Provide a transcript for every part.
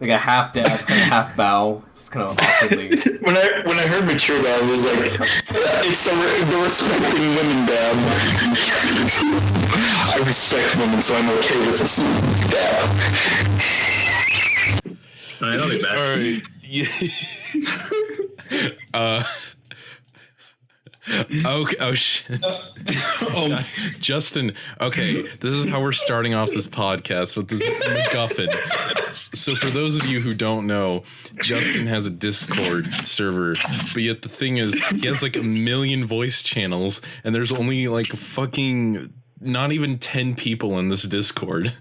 like a half dab, kind of half bow. It's kind of awkwardly. When I heard mature dab, I was like, it's the respecting women dab. I respect women, so I'm okay with this dab. Alright, I'll be back. Alright. Okay. Oh shit. Justin. Okay, this is how we're starting off this podcast with this MacGuffin. So for those of you who don't know, Justin has a Discord server, but yet the thing is, he has like 1 million voice channels, and there's only like fucking not even 10 people in this Discord.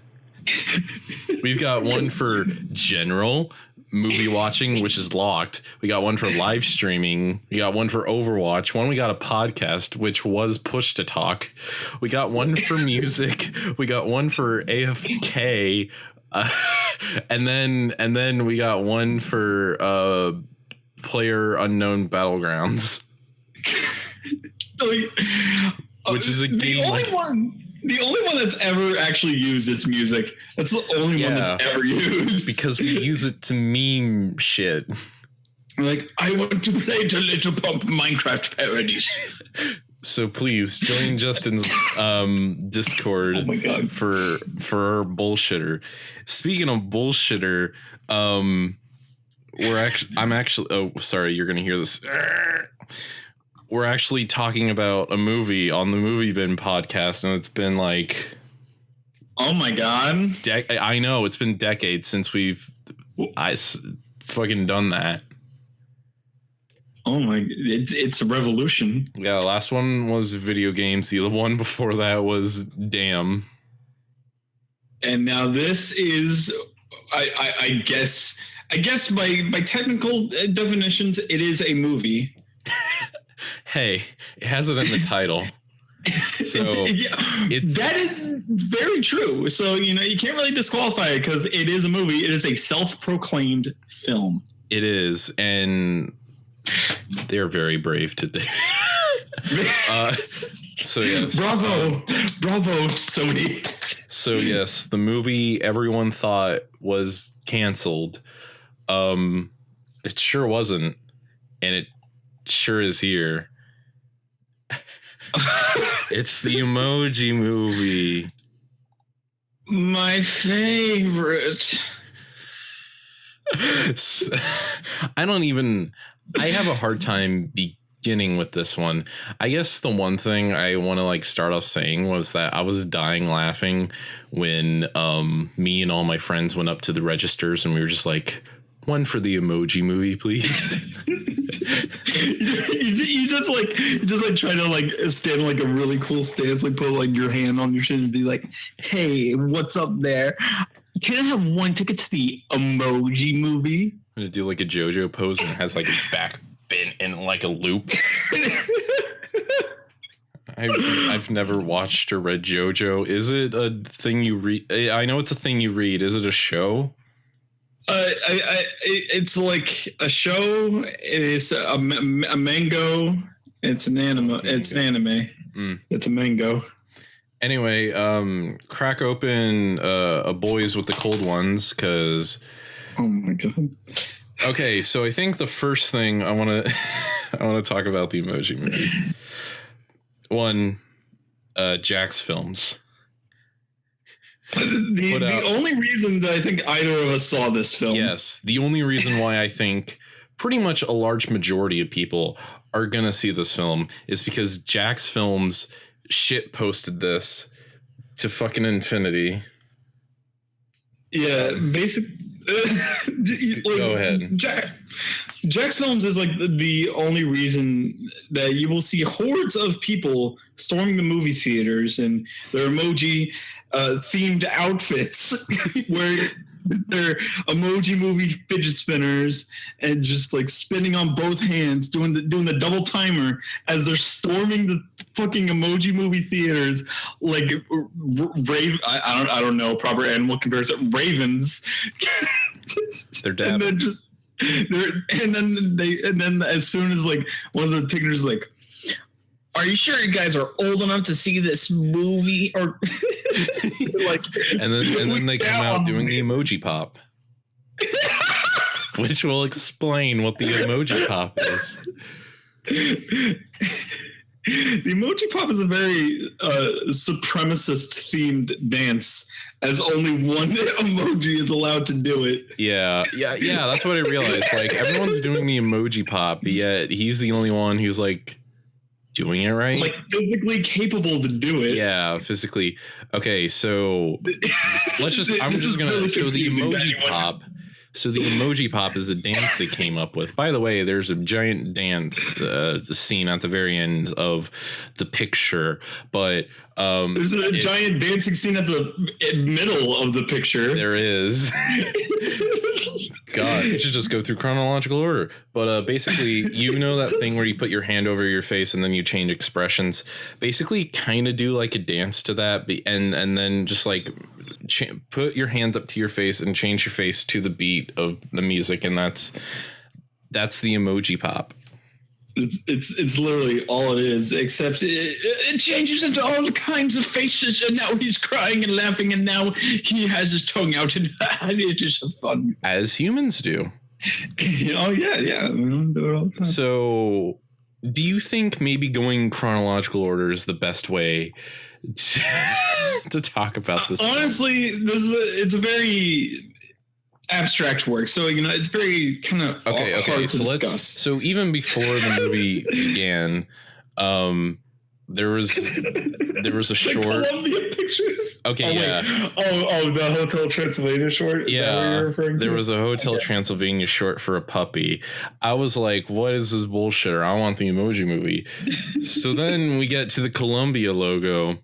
We've got one for general movie watching, which is locked. We got one for live streaming. We got one for Overwatch. We got a podcast, which was push to talk. We got one for music. We got one for AFK. And then we got one for Player Unknown Battlegrounds. Which is a game. The only one that's ever actually used is music. That's the only one that's ever used. Because we use it to meme shit. Like, I want to play the Little Pump Minecraft parodies. So please join Justin's Discord for our bullshitter. Speaking of bullshitter, I'm actually oh sorry, you're gonna hear this. We're actually talking about a movie on the Movie Bin podcast, and it's been like, oh my god, I know it's been decades since we've fucking done that. Oh my, it's a revolution. Yeah, the last one was video games. The other one before that was Damn. And now this is, I guess by technical definitions, it is a movie. Hey, it has it in the title. So that is very true. So, you can't really disqualify it because it is a movie. It is a self-proclaimed film. It is. And they're very brave today. So yes. Bravo, Sony. So yes, the movie everyone thought was canceled. It sure wasn't. And it sure is here. It's the Emoji Movie. My favorite. I have a hard time beginning with this one. I guess the one thing I want to start off saying was that I was dying laughing when me and all my friends went up to the registers and we were just like, one for the Emoji Movie, please. you just try to stand in a really cool stance, put your hand on your chin and be like, hey, what's up there? Can I have one ticket to the Emoji Movie? I'm gonna do a JoJo pose and it has his back bent in a loop. I've never watched or read JoJo. Is it a thing you read? I know it's a thing you read. Is it a show? It's like a show. It's a mango. It's an anime. It's an anime. It's a mango. Anyway, crack open a Boys with the Cold Ones, because oh my god. Okay, so I think the first thing I want to talk about the Emoji Movie. One, Jack's Films. The only reason that I think either of us saw this film. Yes, the only reason why I think pretty much a large majority of people are gonna see this film is because Jack's Films shit posted this to fucking infinity. Yeah, go ahead. Jack's Films is the only reason that you will see hordes of people storming the movie theaters in their emoji themed outfits where they're Emoji Movie fidget spinners and just spinning on both hands, doing the double timer as they're storming the fucking Emoji Movie theaters I don't know proper animal comparison, ravens. They're dead. And then as soon as one of the ticketers is like, are you sure you guys are old enough to see this movie? Or and then they come out doing the emoji pop. which will explain what the emoji pop is. The emoji pop is a very supremacist themed dance, as only one emoji is allowed to do it. Yeah. That's what I realized. Like, everyone's doing the emoji pop, but yet he's the only one who's like doing it right. Like physically capable to do it. Yeah, physically. Okay, so let's just. I'm just gonna. Really so the emoji confusing. pop. So the emoji pop is a dance they came up with. By the way, there's a giant dance scene at the very end of the picture, but there's a giant dancing scene at the middle of the picture. There is. God, you should just go through chronological order. But basically, you know that thing where you put your hand over your face and then you change expressions. Basically, kind of do like a dance to that, and then just like put your hand up to your face and change your face to the beat of the music, and that's the emoji pop. It's literally all it is, except it changes into all kinds of faces, and now he's crying and laughing, and now he has his tongue out, and it is so fun. As humans do. Oh, yeah. We don't do it all the time. So, do you think maybe going chronological order is the best way to talk about this? Honestly, it's a very abstract work, so it's very kind of okay. hard to So discuss. So even before the movie began, there was a short. Columbia Pictures. Okay, yeah. The Hotel Transylvania short. Is that what you're referring to? There was a Hotel Transylvania short for a puppy. I was like, "What is this bullshit?" I want the Emoji Movie. So then we get to the Columbia logo.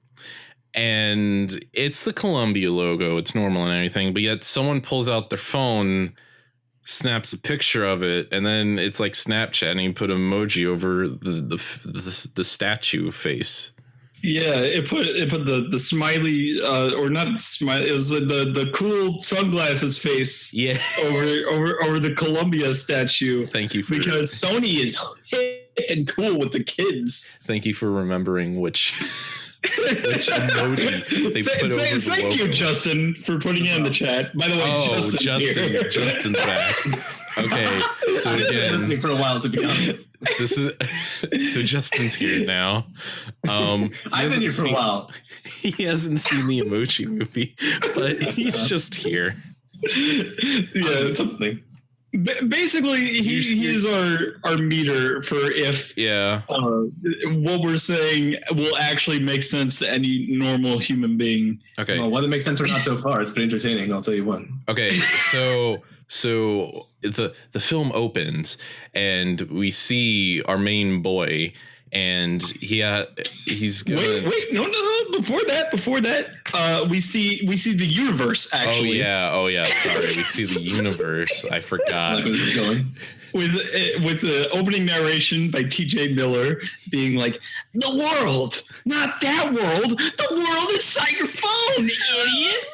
And it's the Columbia logo. It's normal and everything, but yet someone pulls out their phone, snaps a picture of it, and then it's like Snapchat, and you put emoji over the statue face. Yeah, it put the smiley or not smiley. It was the cool sunglasses face. Yeah, over the Columbia statue. Thank you because Sony is hip and cool with the kids. Thank you for remembering which emoji they put over the Thank logo. you, Justin, for putting it in the chat. By the way, Justin's back. Okay, so I've been again, listening for a while, to be honest. this is so Justin's here now. I've been here for a while. He hasn't seen the Emoji Movie, but he's just here. Yeah, I'm listening. Basically, he is our meter for if what we're saying will actually make sense to any normal human being. Okay. Well, whether it makes sense or not so far, it's been entertaining. I'll tell you what. Okay, so the film opens and we see our main boy, and he's gonna... wait no before that we see the universe actually. Oh yeah sorry, we see the universe. I forgot. Like, where's this going? With the opening narration by TJ Miller being like, the world, not that world, the world inside your phone, idiot.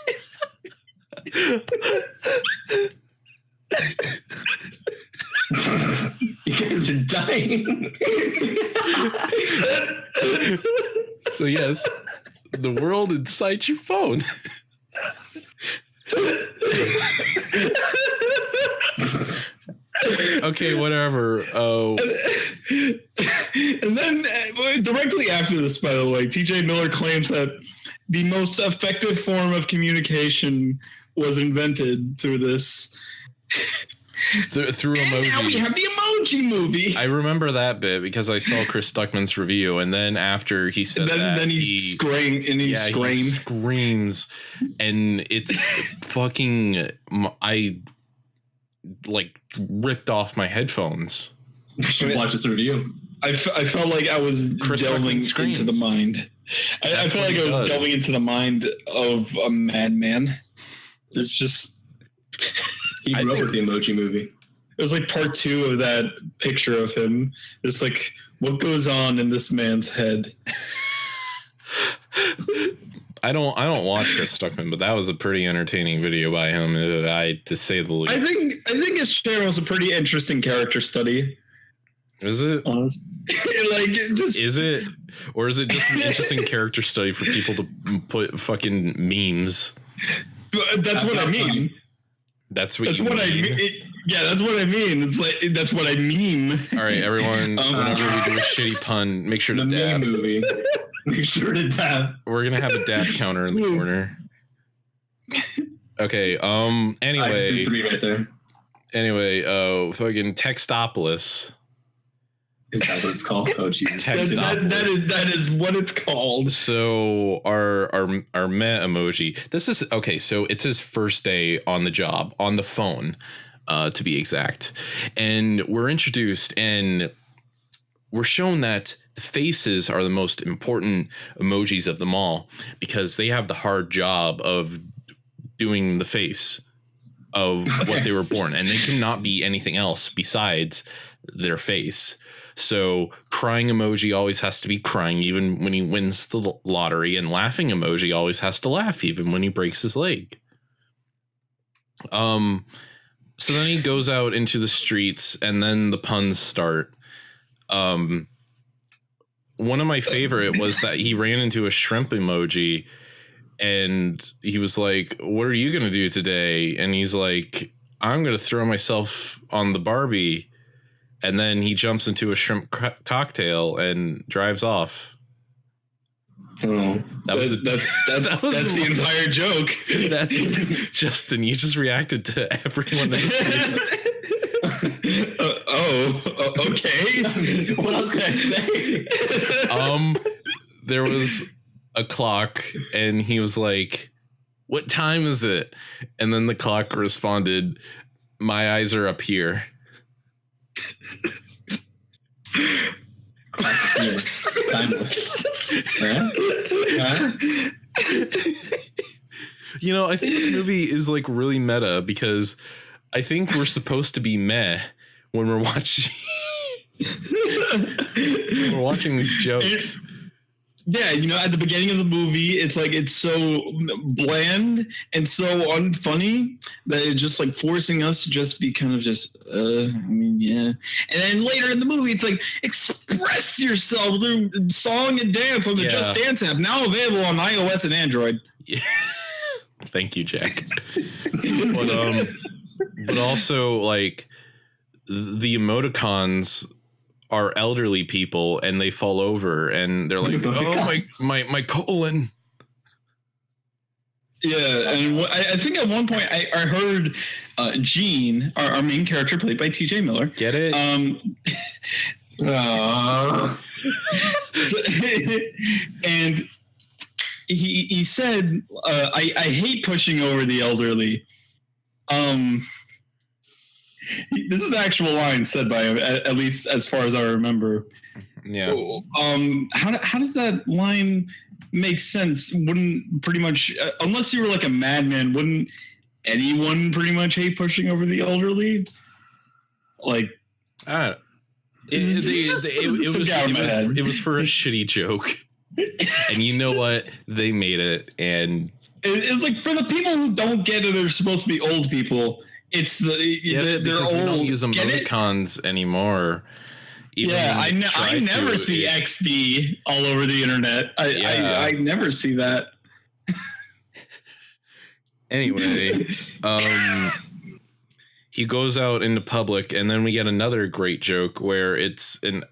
You guys are dying. So yes, the world inside your phone. Okay, whatever. Oh. And then directly after this, by the way, TJ Miller claims that the most effective form of communication was invented through this. Through emojis. Now we have the Emoji Movie. I remember that bit because I saw Chris Stuckman's review, and then after he said then he screamed, he screams, and it's fucking. I like ripped off my headphones. You should watch this review. I felt like I was delving into the mind. I felt like I was delving into the mind of a madman. It's just. He grew up with the Emoji Movie. It was like part 2 of that picture of him. It's like, what goes on in this man's head? I don't watch Chris Stuckman, but that was a pretty entertaining video by him, to say the least. I think his channel is a pretty interesting character study. Is it? Honestly. Is it? Or is it just an interesting character study for people to put fucking memes? That's what I mean. That's what I mean. Yeah, that's what I mean. It's like that's what I mean. All right, everyone. Whenever we do a shitty pun, make sure to dab. Movie. Make sure to dab. We're gonna have a dab counter in the corner. Okay. Anyway. I just did 3 right there. Anyway. Fucking Textopolis. Is that what it's called? Oh, Jesus. That is what it's called. So our meh emoji. This is okay. So it's his first day on the job, on the phone, to be exact. And we're introduced, and we're shown that the faces are the most important emojis of them all because they have the hard job of doing the face of what they were born, and they cannot be anything else besides their face. So crying emoji always has to be crying even when he wins the lottery, and laughing emoji always has to laugh even when he breaks his leg. So then he goes out into the streets, and then the puns start. One of my favorite was that he ran into a shrimp emoji, and he was like, "What are you gonna do today?" And he's like, "I'm gonna throw myself on the Barbie." And then he jumps into a shrimp cocktail and drives off. Oh, that's the entire joke. That's Justin. You just reacted to everyone. Okay. What else can I say? There was a clock, and he was like, "What time is it?" And then the clock responded, "My eyes are up here." Yes, timeless. Huh? You know, I think this movie is like really meta because I think we're supposed to be meh when we're watching these jokes. Yeah, you know, at the beginning of the movie, it's like it's so bland and so unfunny that it's just like forcing us to just be kind of just, I mean, yeah. And then later in the movie, it's like express yourself through song and dance on the Just Dance app, now available on iOS and Android. Yeah. Thank you, Jack. But also like the emoticons are elderly people, and they fall over, and they're like, "Oh my colon." Yeah, and I think at one point I heard Gene, our main character, played by T.J. Miller. Get it? And he said, "I hate pushing over the elderly." This is the actual line said by him, at least as far as I remember. Yeah. How does that line make sense? Wouldn't pretty much, unless you were like a madman, wouldn't anyone pretty much hate pushing over the elderly? Like, it was for a shitty joke, and you know what? They made it, and it's like for the people who don't get it, they're supposed to be old people. It's they're old. We don't use emoticons anymore. I never see XD all over the internet. I never see that. Anyway, he goes out into public, and then we get another great joke where it's an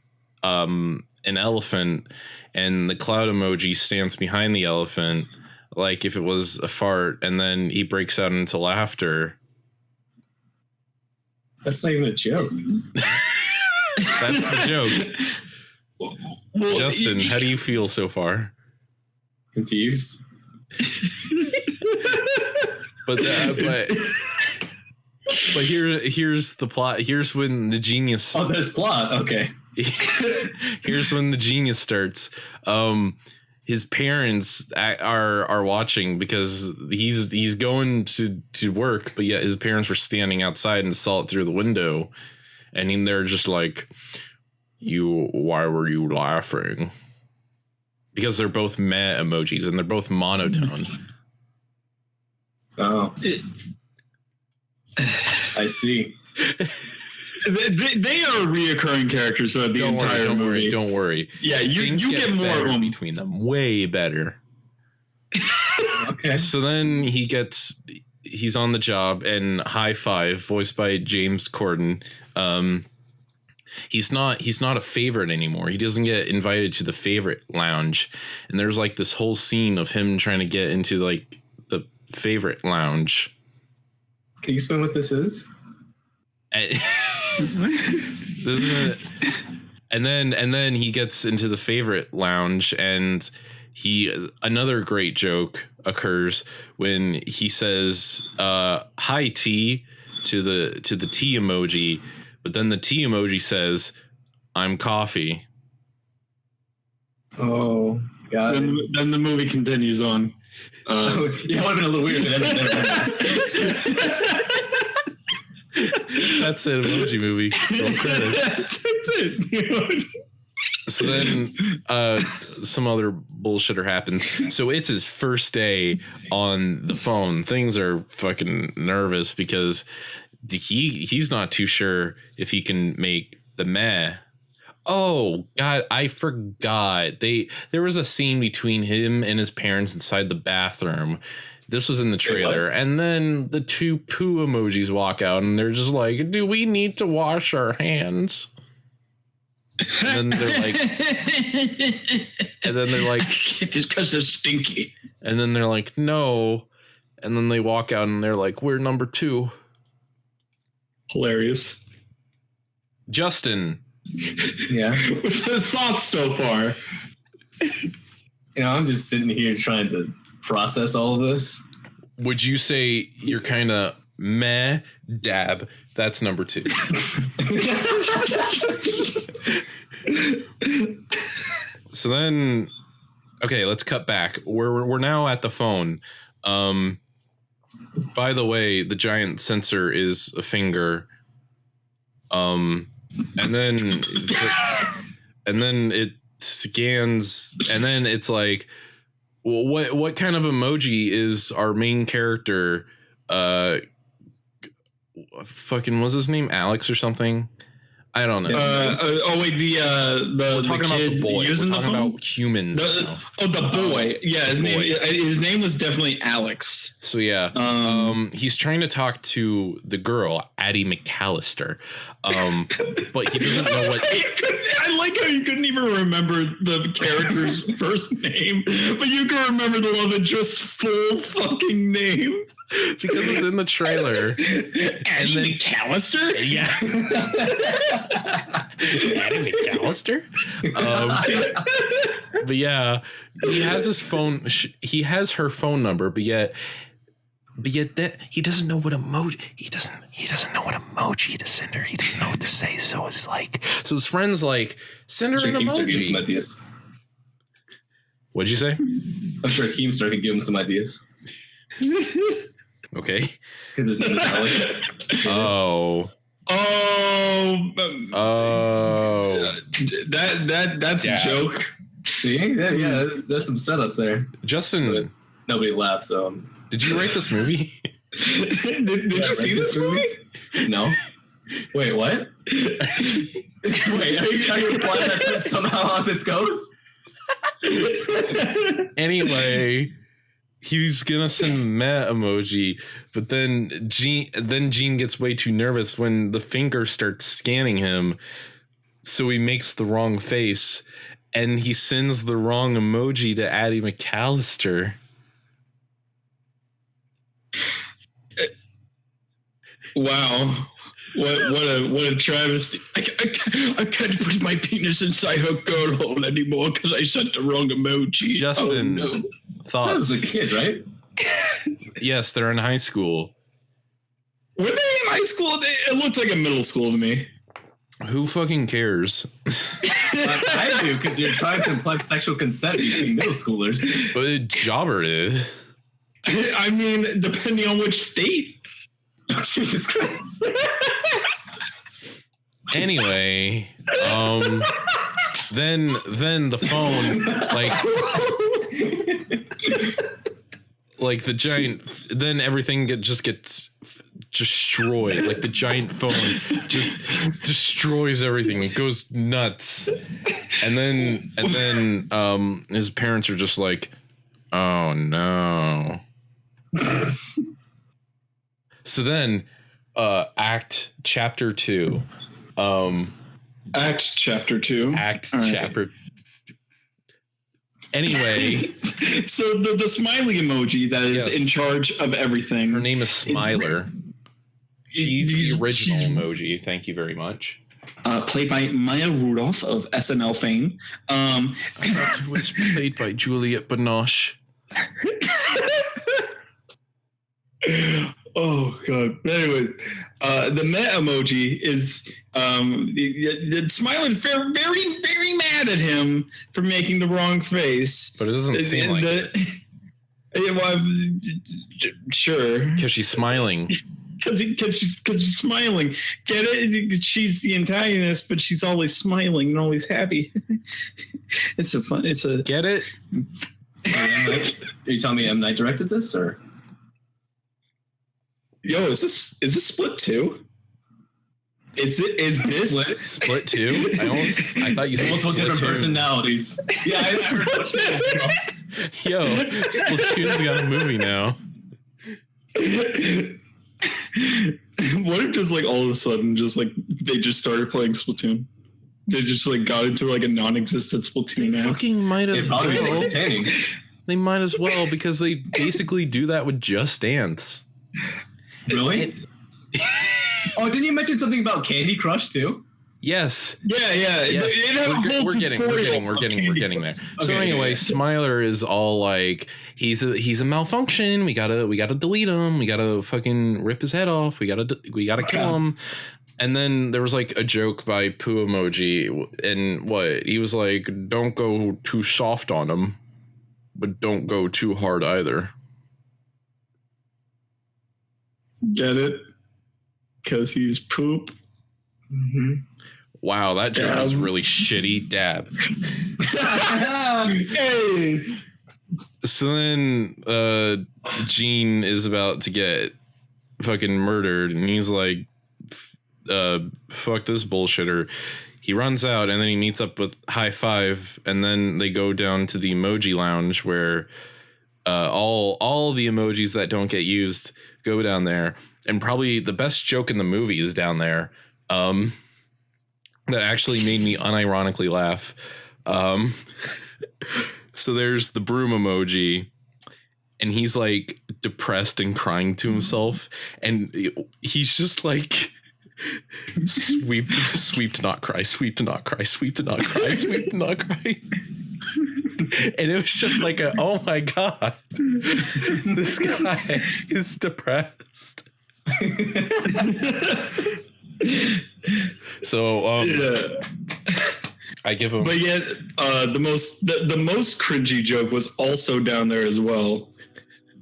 elephant, and the cloud emoji stands behind the elephant, like if it was a fart, and then he breaks out into laughter. That's not even a joke. That's the joke. Well, Justin, how do you feel so far? Confused. But here's the plot. Here's when the genius. Oh, there's plot. Okay. Here's when the genius starts. His parents are watching because he's going to work, but yet his parents were standing outside and saw it through the window, and they're just like, why were you laughing? Because they're both meh emojis, and they're both monotone. Oh, I see. They are reoccurring characters throughout the entire movie. Don't worry. Yeah, you get more of them between them. Way better. Okay. So then he gets he's on the job, and High Five, voiced by James Corden, he's not a favorite anymore. He doesn't get invited to the favorite lounge, and there's like this whole scene of him trying to get into like the favorite lounge. Can you explain what this is? And then he gets into the favorite lounge, and another great joke occurs when he says hi T to the T emoji, but then the T emoji says I'm coffee. Oh, got it. Then the movie continues on. Yeah, it would have been a little weird. That's it, Emoji Movie. Roll credits. That's it. So then some other bullshitter happens. So it's his first day on the phone. Things are fucking nervous because he's not too sure if he can make the meh. Oh God, I forgot. There was a scene between him and his parents inside the bathroom. This was in the trailer. And then the two poo emojis walk out and they're just like, do we need to wash our hands? And then they're like, just because they're stinky. And then they're like, no. And then they walk out and they're like, we're number 2. Hilarious. Justin. Yeah. What's the thoughts so far? I'm just sitting here trying to process all of this. Would you say you're kind of meh dab? That's number 2. So then, okay, let's cut back. We're now at the phone. By the way, the giant sensor is a finger. And then it scans, and then it's like, well, what kind of emoji is our main character? Fucking, was his name Alex or something? I don't know. We're talking about the boy. We're talking about humans. The boy. Yeah, his name was definitely Alex. So yeah, he's trying to talk to the girl, Addie McAllister, but he doesn't know what. I like how you couldn't even remember the character's first name, but you can remember the love interest's full fucking name. Because it's in the trailer. Addie McAllister? Yeah. Addie McAllister? But yeah, he has his phone. He has her phone number, but yet that he doesn't know what emoji. He doesn't know what emoji to send her. He doesn't know what to say. So it's like, so his friend's like, send her an emoji. Some ideas. What'd you say? I'm sure Keemstar can give him some ideas. Okay. Because his name is Alex. That's a joke. See? Yeah, there's some setup there. Justin. But nobody laughed, so. Did you write this movie? Did you see this movie? No. Wait, what? Wait, are you implying that somehow how this goes? Anyway, he's gonna send meh emoji, but then Gene gets way too nervous when the finger starts scanning him, so he makes the wrong face, and he sends the wrong emoji to Addie McAllister. Wow. What a travesty. I can't put my penis inside her girl hole anymore because I sent the wrong emoji. Justin, thoughts? Sounds like a kid, right? Yes, they're in high school. Were they in high school? It looked like a middle school to me. Who fucking cares? I do, because you're trying to imply sexual consent between middle schoolers. But Jobert is. I mean, depending on which state. Oh, Jesus Christ. Anyway, then the phone, like the giant, then everything just gets destroyed. Like the giant phone just destroys everything. It goes nuts. And then his parents are just like, oh no. So then, chapter 2. Act chapter 2. Chapter. Anyway, so the smiley emoji that is in charge of everything. Her name is Smiler. She's the original emoji. Thank you very much. Played by Maya Rudolph of SNL fame. It was played by Juliette Binoche. Oh god. Anyway, the meh emoji is smiling very, very mad at him for making the wrong face. But it doesn't seem like it. Sure. Because she's smiling. Because she's smiling. Get it? She's the antagonist, but she's always smiling and always happy. It's a get it? Are you telling me M. Night directed this, or? Yo, is this Split 2? Is this Split 2? I thought you said multiple different personalities. Yeah, I heard that. Yo, Splatoon's got a movie now. What if just like all of a sudden just like they just started playing Splatoon? They just like got into like a non-existent Splatoon They now. fucking might have. Entertaining. They might as well, because they basically do that with Just Dance. Really? Oh, didn't you mention something about Candy Crush too? Yes. Yeah. Yes. We're getting there. So anyway, Smiler is all like, he's a malfunction. We gotta delete him. We gotta fucking rip his head off. We gotta kill him. And then there was like a joke by Poo Emoji, and he was like, don't go too soft on him, but don't go too hard either. Get it? Because he's poop. Mm-hmm. Wow, that joke was really shitty. Dab. Hey. So then Gene is about to get fucking murdered, and he's like, fuck this bullshitter. He runs out, and then he meets up with High Five, and then they go down to the emoji lounge where all the emojis that don't get used go down there. And probably the best joke in the movie is down there. That actually made me unironically laugh. So there's the broom emoji, and he's like depressed and crying to himself, and he's just like, sweep to not cry, sweep to not cry, sweep to not cry, sweep to not cry. And it was just like oh my god, this guy is depressed. So I give him. But yet, the most cringy joke was also down there as well.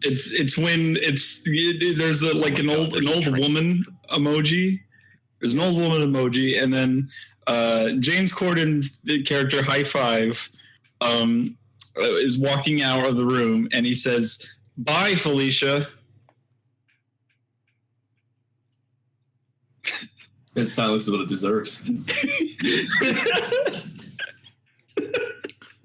It's when there's an old woman emoji. There's an old woman emoji, and then James Corden's character High Five is walking out of the room, and he says, "Bye, Felicia." His silence is what it deserves.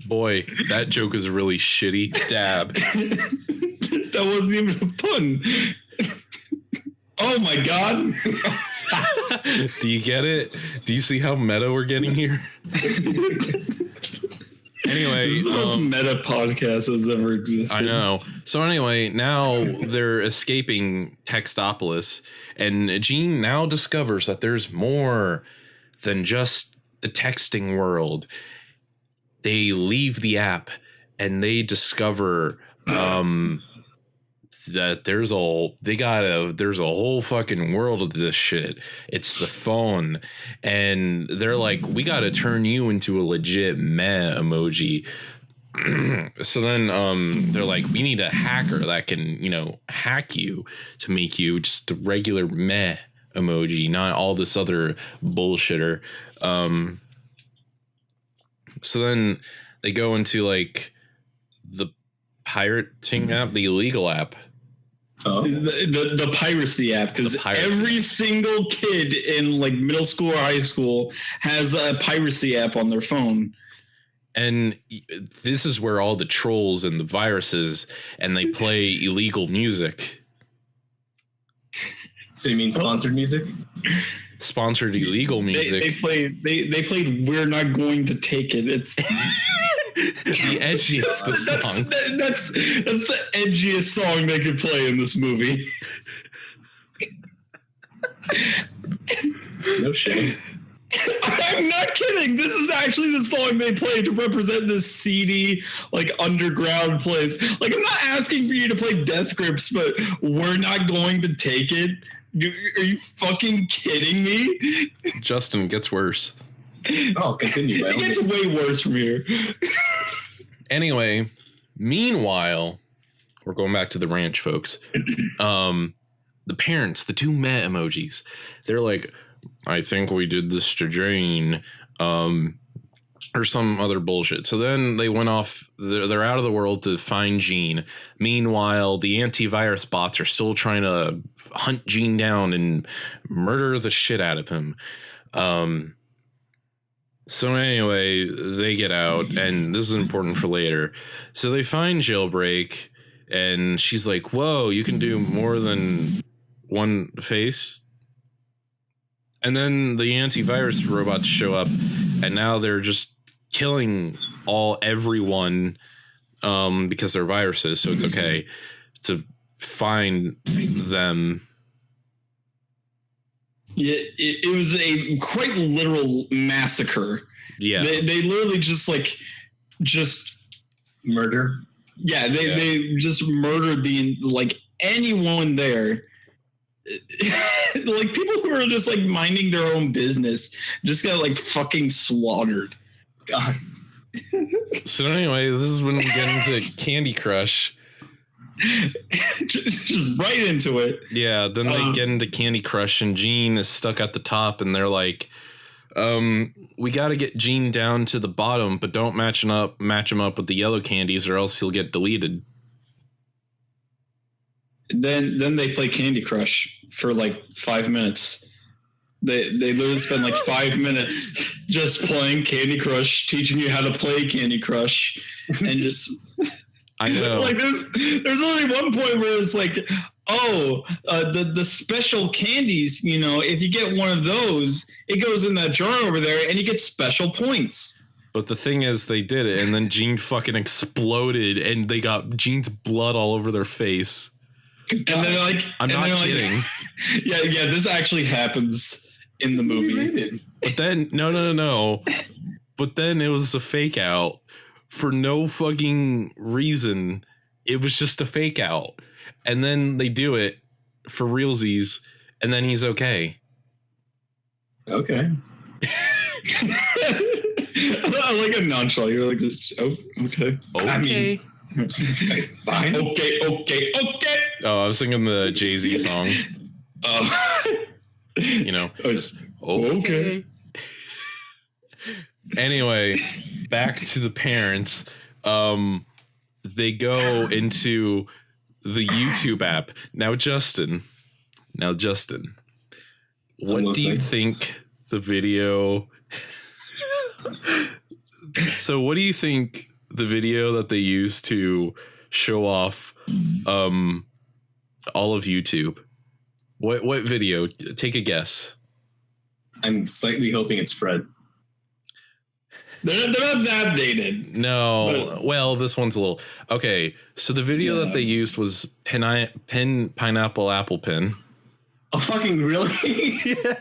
Boy, that joke is really shitty. Dab. That wasn't even a pun. Oh my god. Do you get it? Do you see how meta we're getting here? Anyway, this is the most meta podcast that's ever existed. I know. So anyway, now they're escaping Textopolis, and Gene now discovers that there's more than just the texting world. They leave the app, and they discover that there's a whole fucking world of this shit. It's the phone, and they're like, we gotta turn you into a legit meh emoji. So then they're like, we need a hacker that can hack you to make you just a regular meh emoji, not all this other bullshitter. So then they go into like the pirating app, the illegal app. Oh. The piracy app, because every single kid in like middle school or high school has a piracy app on their phone. And this is where all the trolls and the viruses, and they play illegal music. So you mean sponsored music? Sponsored illegal music. They played "We're Not Going to Take It." It's the edgiest of songs. That's the edgiest song they could play in this movie. No shit. I'm not kidding. This is actually the song they play to represent this seedy, like, underground place. Like, I'm not asking for you to play Death Grips, but "We're Not Going to Take It." Are you fucking kidding me? Justin, it gets worse. Oh, continue. It gets way worse from here. Anyway, meanwhile, we're going back to the ranch, folks. The parents, the two meh emojis, they're like, I think we did this to Jane, or some other bullshit. So then they went off. They're out of the world to find Gene. Meanwhile, the antivirus bots are still trying to hunt Gene down and murder the shit out of him. So anyway, they get out, and this is important for later. So they find Jailbreak, and she's like, whoa, you can do more than one face? And then the antivirus robots show up, and now they're just killing everyone because they're viruses, so it's okay to find them. Yeah, it was a quite literal massacre. Yeah. They literally just murder. Yeah, they just murdered anyone there. Like, people who are just like minding their own business just got like fucking slaughtered. God. So anyway, this is when we get into Candy Crush. just right into it. Yeah, then they get into Candy Crush, and Gene is stuck at the top, and they're like, we got to get Gene down to the bottom, but don't match him up with the yellow candies, or else he'll get deleted. Then they play Candy Crush for like 5 minutes. They literally spend like 5 minutes just playing Candy Crush, teaching you how to play Candy Crush, and just I know. Like there's only one point where it's like, the special candies, if you get one of those, it goes in that jar over there, and you get special points. But the thing is, they did it, and then Gene fucking exploded, and they got Gene's blood all over their face. And they're like, I'm not kidding. Like, yeah, this actually happens in the movie. But then, no. But then it was a fake out for no fucking reason. It was just a fake out. And then they do it for realsies, and then he's okay. Okay. I like a nonchalant. You're like, okay. Okay. I mean, fine. Okay. Oh, I was singing the Jay-Z song. Just okay. Anyway, back to the parents. They go into the YouTube app. Now, Justin, what do you think the video... So what do you think the video that they use to show off all of YouTube? What video? Take a guess. I'm slightly hoping it's Fred. They're not that dated. No. Well, this one's a little... Okay, so the video that they used was pin pineapple apple pin. Oh, fucking really? Yeah.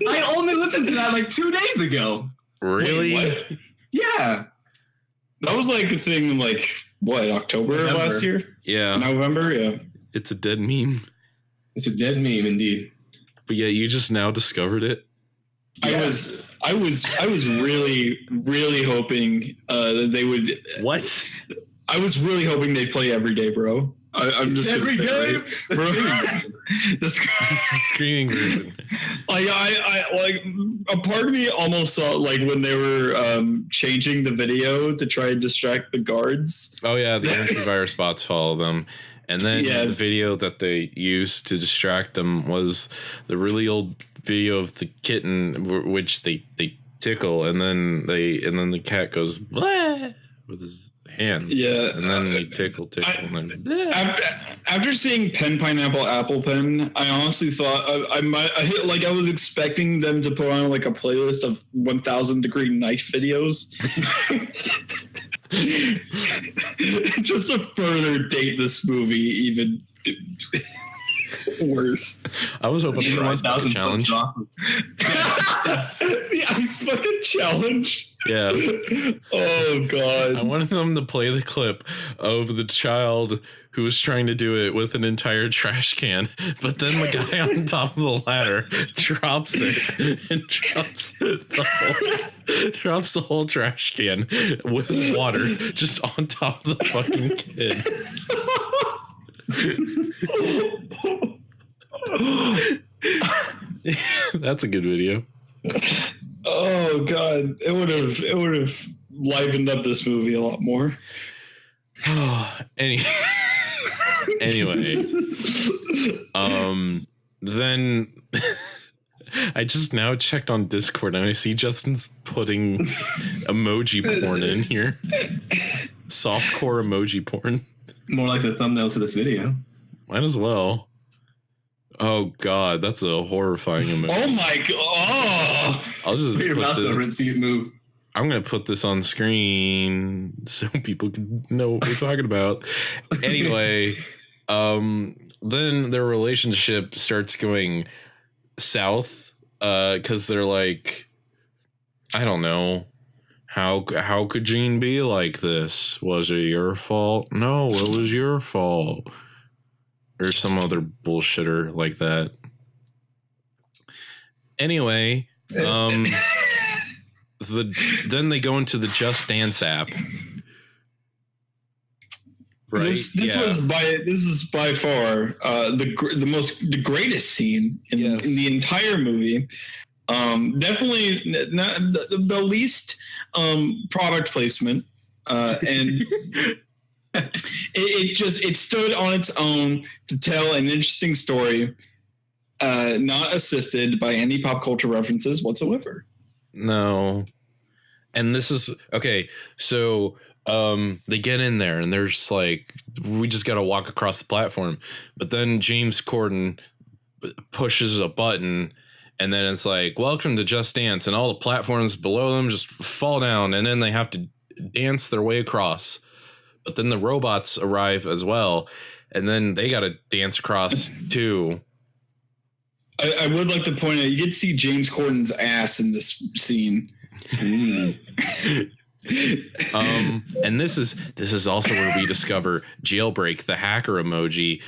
I only listened to that like 2 days ago. Really? Wait, what? Yeah. That was like a thing in like, October of last year? Yeah. November, yeah. It's a dead meme. It's a dead meme indeed. But yeah, you just now discovered it. Yeah. I was really, really hoping that they would. What? I was really hoping they'd play Every Day, Bro. I'm just every day. Right? The screaming version. Like I a part of me almost saw like when they were changing the video to try and distract the guards. Oh yeah, the antivirus bots follow them. And then the video that they used to distract them was the really old video of the kitten, which they tickle, and then the cat goes blah with his hand. Yeah. And then you tickle, and then After seeing Pen Pineapple Apple Pen, I honestly thought I was expecting them to put on like a playlist of 1,000 Degree Knife videos. Just to further date this movie even worse. I was hoping for Ice Bucket Challenge. The Ice Bucket Challenge? Yeah. Oh, God. I wanted them to play the clip of the child who was trying to do it with an entire trash can, but then the guy on top of the ladder drops it and drops the whole trash can with water just on top of the fucking kid. That's a good video. Oh God, it would have livened up this movie a lot more. Anyway, then I just now checked on Discord and I see Justin's putting emoji porn in here. Softcore emoji porn. More like the thumbnail to this video. Might as well. Oh God, that's a horrifying emoji. Oh my God! Oh. I'll just put your mouse over it and see it move. I'm gonna put this on screen so people can know what we're talking about. Anyway, then their relationship starts going south because they're like, I don't know. How could Jean be like this? Was it your fault? No, it was your fault. Or some other bullshitter like that. Anyway, then they go into the Just Dance app. Right? This is by far the greatest scene in the entire movie. Definitely not the least product placement, and it stood on its own to tell an interesting story, not assisted by any pop culture references whatsoever. No. And this is okay. So they get in there and they're just like, we just got to walk across the platform. But then James Corden pushes a button and then it's like, welcome to Just Dance. And all the platforms below them just fall down. And then they have to dance their way across. But then the robots arrive as well. And then they got to dance across too. I would like to point out, you get to see James Corden's ass in this scene. And this is also where we discover Jailbreak, the hacker emoji,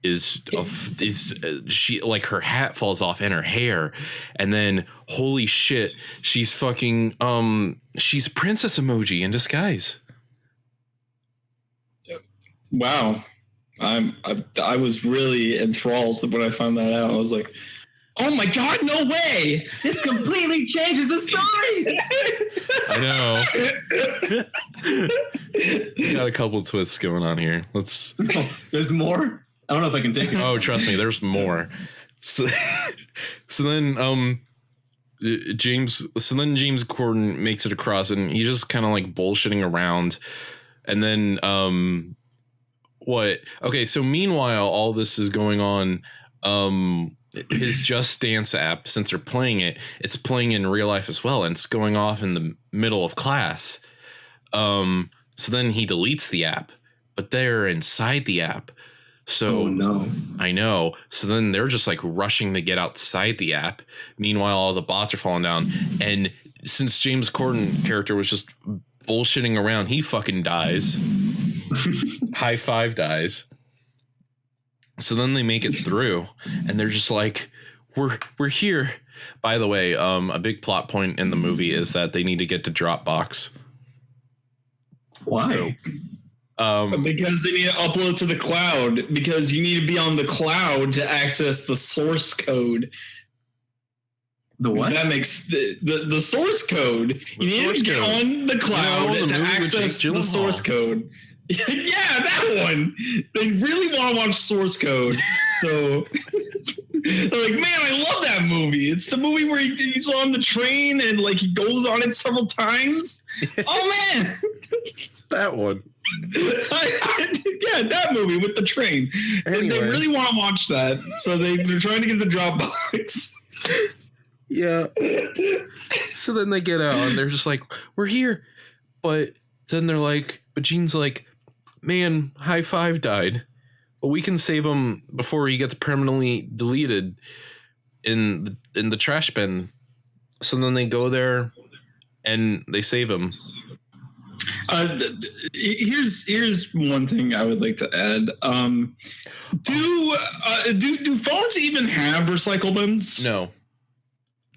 is she, like, her hat falls off and her hair, and then holy shit, she's fucking she's Princess Emoji in disguise. Wow. I was really enthralled when I found that out. I was like, oh my God, no way! This completely changes the story! I know. Got a couple twists going on here. There's more? I don't know if I can take it. Oh, trust me, there's more. So then James Corden makes it across and he's just kind of like bullshitting around. And then what? Okay, so meanwhile, all this is going on. His Just Dance app, since they're playing it, it's playing in real life as well, and it's going off in the middle of class. So then he deletes the app, but they're inside the app. So oh, no. I know. So then they're just like rushing to get outside the app. Meanwhile, all the bots are falling down. And since James Corden character was just bullshitting around, he fucking dies. High five dies. So then they make it through and they're just like, we're here. By the way, a big plot point in the movie is that they need to get to Dropbox. Why? So, because they need to upload to the cloud, because you need to be on the cloud to access the source code. The what? That makes the source code. You need to get on the cloud to access the source code. Yeah, that one. They really want to watch source code. So, like, man, I love that movie. It's the movie where he's on the train and like he goes on it several times. Oh man, That one. yeah, that movie with the train. Anyway. They really want to watch that, so they're trying to get the Dropbox. Yeah. So then they get out and they're just like, we're here. But then they're like, but Gene's like, man, High Five died. But we can save him before he gets permanently deleted in the trash bin. So then they go there and they save him. Here's one thing I would like to add. Do phones even have recycle bins? No.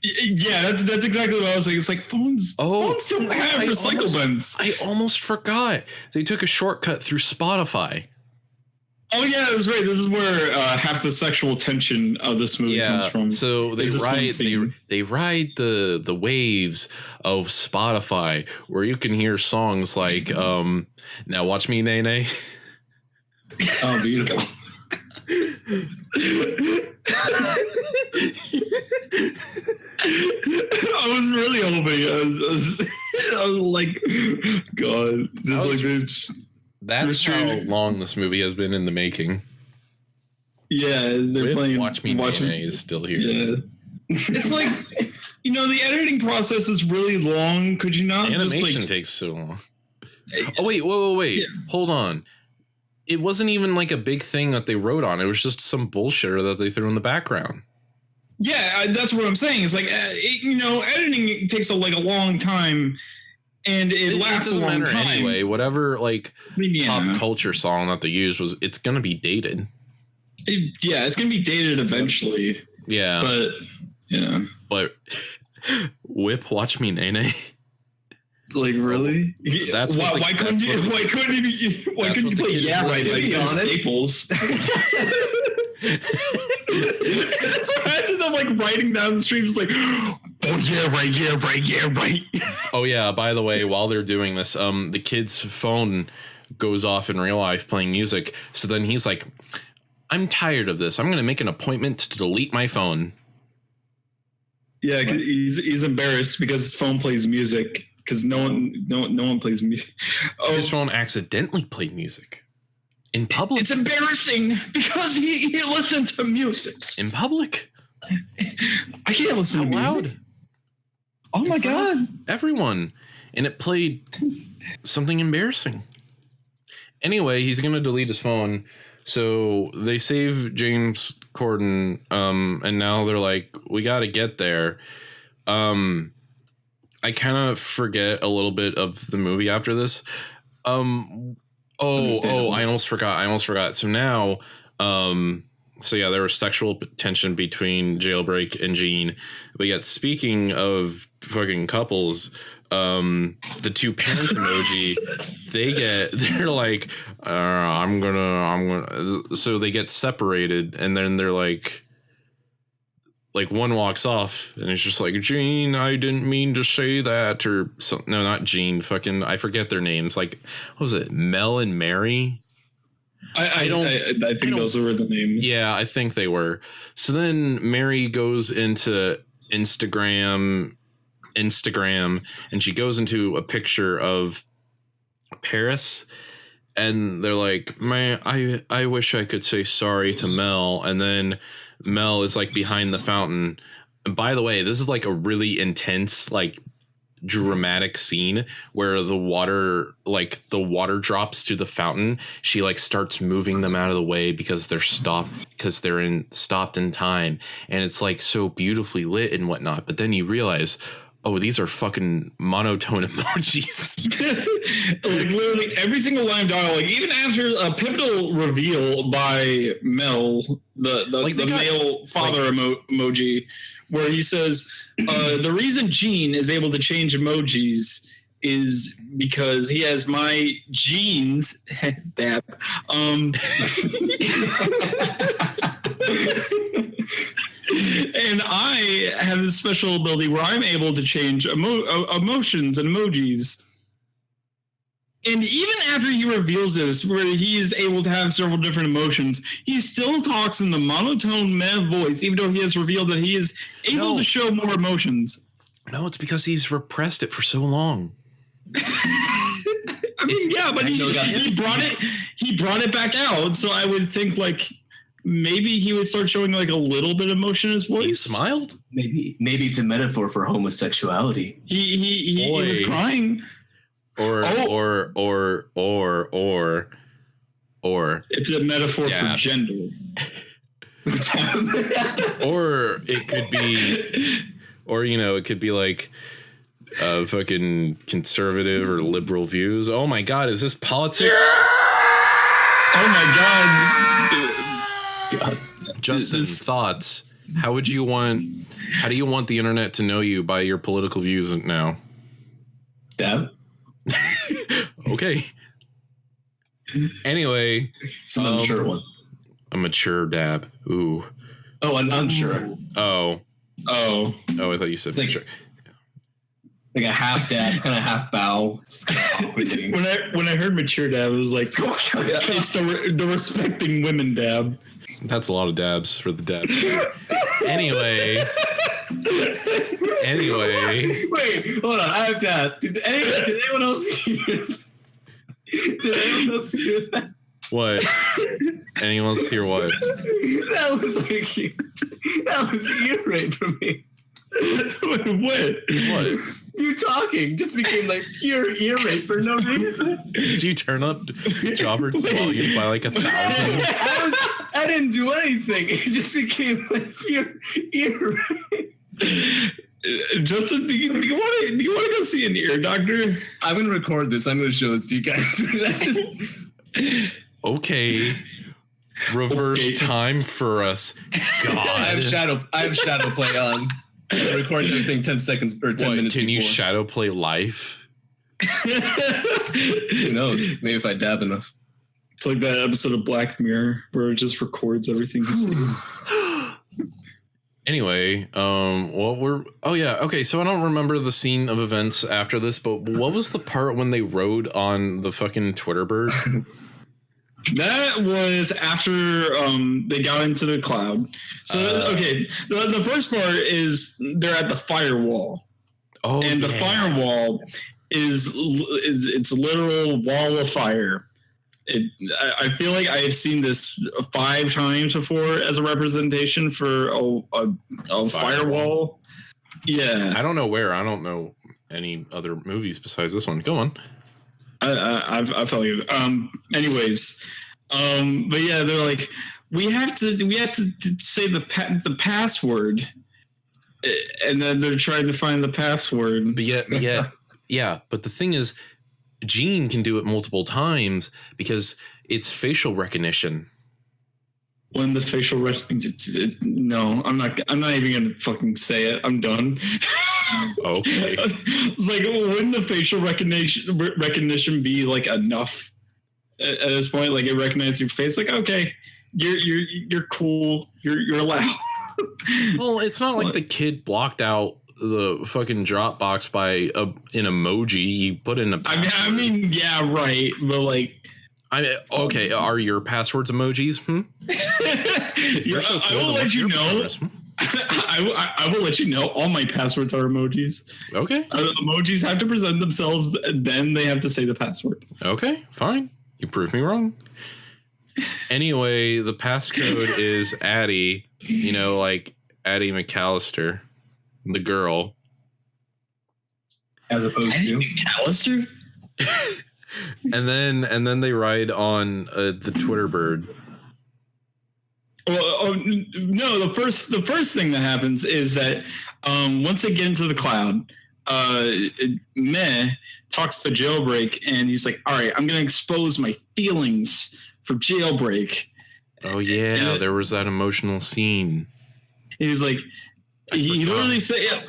Yeah, that's exactly what I was saying. It's like phones don't have recycle bins. I almost forgot. They took a shortcut through Spotify. Oh yeah, that's right. This is where half the sexual tension of this movie comes from. So they ride the waves of Spotify, where you can hear songs like "Now Watch Me, Nay Nay." Oh, beautiful. I was really hoping. I was like, God, just like this. That's how long this movie has been in the making. Yeah, they're playing. Watch Me, Nay Nay is still here. Yeah, it's like, the editing process is really long. Could you not? Animation takes so long. Oh wait, wait. Yeah. Hold on. It wasn't even like a big thing that they wrote on. It was just some bullshitter that they threw in the background. Yeah, that's what I'm saying. It's like, editing takes a long time, and it lasts a long time. Anyway, whatever pop culture song that they used it's going to be dated. It's going to be dated eventually. Yeah. But, yeah. But Whip, Watch Me, Nay Nay. Like, really? That's why couldn't you play Yeah Right on Staples? Just imagine them writing down the streams oh yeah right. Oh yeah, by the way, while they're doing this, the kid's phone goes off in real life playing music. So then he's like, I'm tired of this. I'm gonna make an appointment to delete my phone. Yeah, he's embarrassed because his phone plays music. Because no one plays music. Oh. His phone accidentally played music in public. It's embarrassing because he listened to music in public. I can't listen to music. Loud. Oh my God! Everyone, and it played something embarrassing. Anyway, he's gonna delete his phone, so they save James Corden. And now they're like, we got to get there. I kind of forget a little bit of the movie after this. I almost forgot. So now, there was sexual tension between Jailbreak and Gene. But yet, speaking of fucking couples, the two parents emoji, they're like, I'm gonna. So they get separated, and then they're like one walks off and it's just like, Gene, I didn't mean to say that, or no, not Gene, fucking, I forget their names. Like, what was it? Mel and Mary? I think those were the names. Yeah, I think they were. So then Mary goes into Instagram, and she goes into a picture of Paris, and they're like, man, I wish I could say sorry to Mel. And then Mel is behind the fountain. And by the way, this is a really intense, dramatic scene where the water drops to the fountain. She starts moving them out of the way because they're stopped in time. And it's so beautifully lit and whatnot. But then you realize, oh, these are fucking monotone emojis. Literally every single line of dialogue, even after a pivotal reveal by Mel, the male father emoji, where he says, the reason Gene is able to change emojis is because he has my genes. Dap. And I have this special ability where I'm able to change emotions and emojis. And even after he reveals this, where he is able to have several different emotions, he still talks in the monotone meh voice, even though he has revealed that he is able to show more emotions. No, it's because he's repressed it for so long. I mean, yeah, but he brought it back out. So I would think like maybe he would start showing like a little bit of emotion in his voice. He smiled? Maybe it's a metaphor for homosexuality. He was crying. Or it's a metaphor for gender. Or it could be, or it could be like fucking conservative or liberal views. Oh my God, is this politics? Oh my God. Justin, thoughts? How do you want the internet to know you by your political views now? Dab? Okay. Anyway, it's an unsure one. A mature dab. Ooh. Oh, an unsure. Oh, I thought you said mature. Like a half dab, kind of half bow. When I heard mature dab, I was like, it's the respecting women dab. That's a lot of dabs for the dab. Anyway. Wait, hold on. I have to ask. Did anyone else hear? Did anyone else hear that? What? Anyone else hear what? That was ear rape for me. What? You talking just became like pure ear rape for no reason. Did you turn up Jobert's volume by like 1,000? I didn't do anything. It just became like pure ear rape. Justin, do you want to go see an ear doctor? I'm gonna record this. I'm gonna show this to you guys. That's just... Okay. Reverse time for us. God. I have shadow play on. I record everything 10 seconds or 10 minutes. Can before. You shadow play life? Who knows? Maybe if I dab enough. It's like that episode of Black Mirror where it just records everything you see. Anyway, okay, so I don't remember the scene of events after this, but what was the part when they rode on the fucking Twitter bird? That was after they got into the cloud. So, okay, the first part is they're at the firewall. Oh, and the firewall is it's a literal wall of fire. I feel like I have seen this 5 times before as a representation for a firewall. Yeah, I don't know where. I don't know any other movies besides this one. Go on. I felt you. Anyways, but yeah, they're like, we have to say the password, and then they're trying to find the password. But yeah. But the thing is, Gene can do it multiple times because it's facial recognition. When the facial recognition, no, I'm not even gonna fucking say it. I'm done. Okay. It's like, wouldn't the facial recognition be like enough at this point? Like, it recognizes your face. Like, okay, you're cool. You're allowed. Well, it's not like the kid blocked out the fucking Dropbox by an emoji you put in a. I mean, yeah, right, but like. Okay, are your passwords emojis? I will let you know. I will let you know. All my passwords are emojis. Okay. Emojis have to present themselves, then they have to say the password. Okay, fine. You proved me wrong. Anyway, the passcode is Addie. Like Addie McAllister, the girl. As opposed Addie to McAllister. And then they ride on the Twitter bird. Well, no. The first thing that happens is that once they get into the cloud, Meh talks to Jailbreak, and he's like, "All right, I'm gonna expose my feelings for Jailbreak." Oh yeah, there was that emotional scene. He's like. He literally said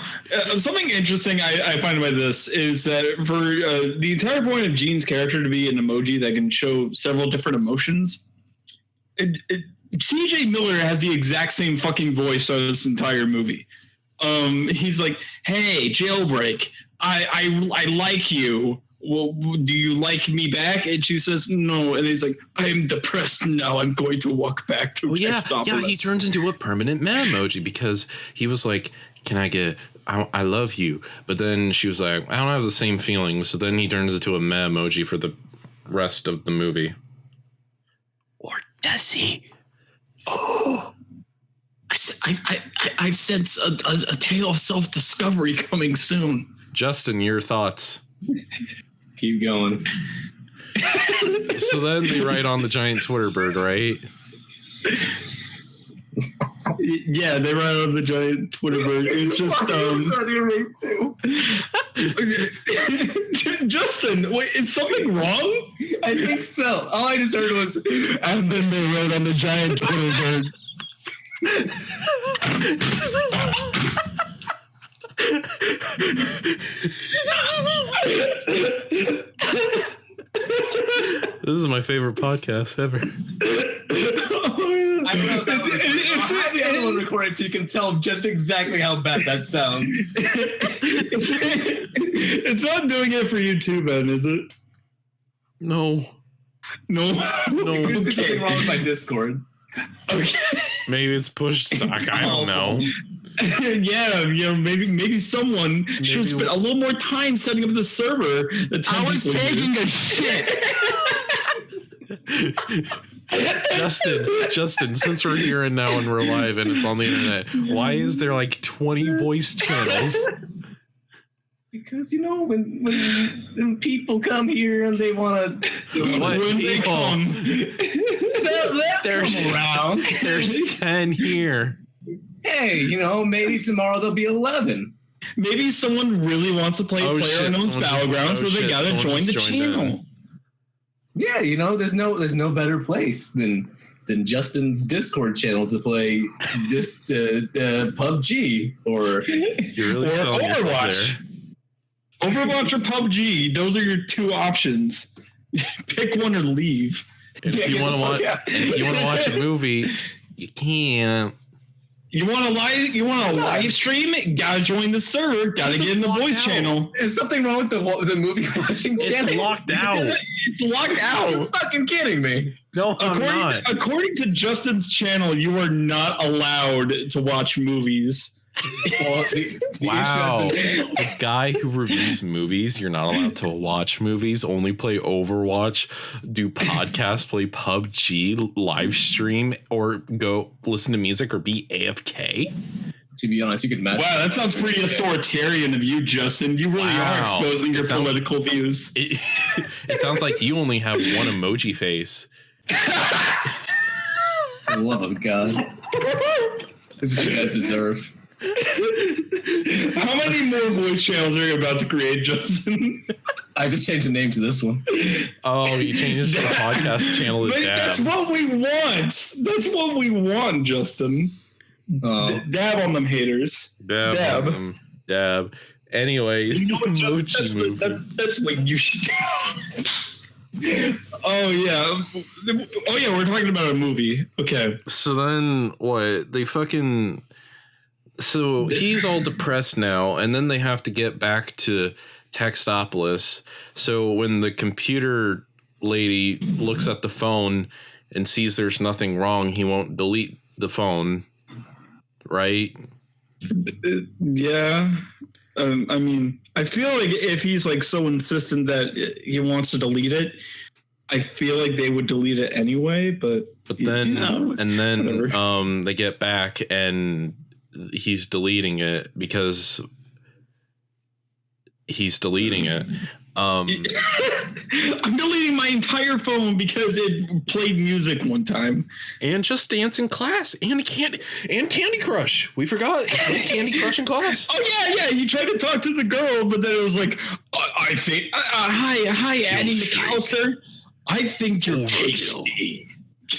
something interesting I find about this is that for the entire point of Gene's character to be an emoji that can show several different emotions, TJ Miller has the exact same fucking voice of this entire movie. He's like, "Hey, Jailbreak, I like you. well, do you like me back? And she says, no. And he's like, I am depressed now. I'm going to walk back to Textopolis. He turns into a permanent man emoji because he was like, can I get, I love you. But then she was like, I don't have the same feelings. So then he turns into a meh emoji for the rest of the movie. Or does he? Oh, I sense a tale of self-discovery coming soon. Justin, your thoughts? Keep going. So then they write on the giant Twitter bird, right? Yeah, they write on the giant Twitter bird. It's just Justin, wait, is something wrong? I think so. All I just heard was, and then they wrote on the giant Twitter bird. This is my favorite podcast ever. I don't know if that was I have the other one recorded so you can tell just exactly how bad that sounds. It's not doing it for you too, Ben, is it? No. There's something wrong with my Discord. Okay. Maybe it's pushed. I don't know. Yeah, maybe someone should spend a little more time setting up the server. I was taking a shit. Justin, since we're here and now and we're live and it's on the internet, why is there like 20 voice channels? Because, when people come here and they want to... When they come. There's 10 here. Hey, maybe tomorrow there'll be 11. Maybe someone really wants to play PlayerUnknown's Battlegrounds, so they gotta join the channel. Yeah, there's no better place than Justin's Discord channel to play this PUBG or Overwatch. Overwatch or PUBG, those are your two options. Pick one or leave. And if you want to watch a movie, you can't. You want to live stream? Gotta join the server. Gotta get in the voice channel. Is something wrong with the movie watching channel? It's locked out. It's locked out. You're fucking kidding me. No, I'm not. According to Justin's channel, you are not allowed to watch movies. Wow. The guy who reviews movies, you're not allowed to watch movies, only play Overwatch, do podcasts, play PUBG, live stream, or go listen to music or be AFK. To be honest, you could mess. Wow, that sounds pretty authoritarian of you, Justin. You really are exposing your political views. It sounds like you only have one emoji face. For the love of God. This is what you guys deserve. How many more voice channels are you about to create, Justin? I just changed the name to this one. Oh, you changed the podcast channel to Dab. That's what we want. That's what we want, Justin. Dab on them haters. Dab. Anyway, Emoji Movie. That's what you should do. Oh yeah, we're talking about a movie. Okay. So then what? So he's all depressed now, and then they have to get back to Textopolis. So when the computer lady looks at the phone and sees there's nothing wrong, he won't delete the phone, right? Yeah. I mean, I feel like if he's like so insistent that he wants to delete it, I feel like they would delete it anyway. But then they get back and he's deleting it because he's deleting it. I'm deleting my entire phone because it played music one time. And Just Dance in class. And Candy Crush. We forgot Candy Crush in class. Oh, yeah. He tried to talk to the girl, but then it was like, I think, hi, Annie McAllister. I think you're tasty.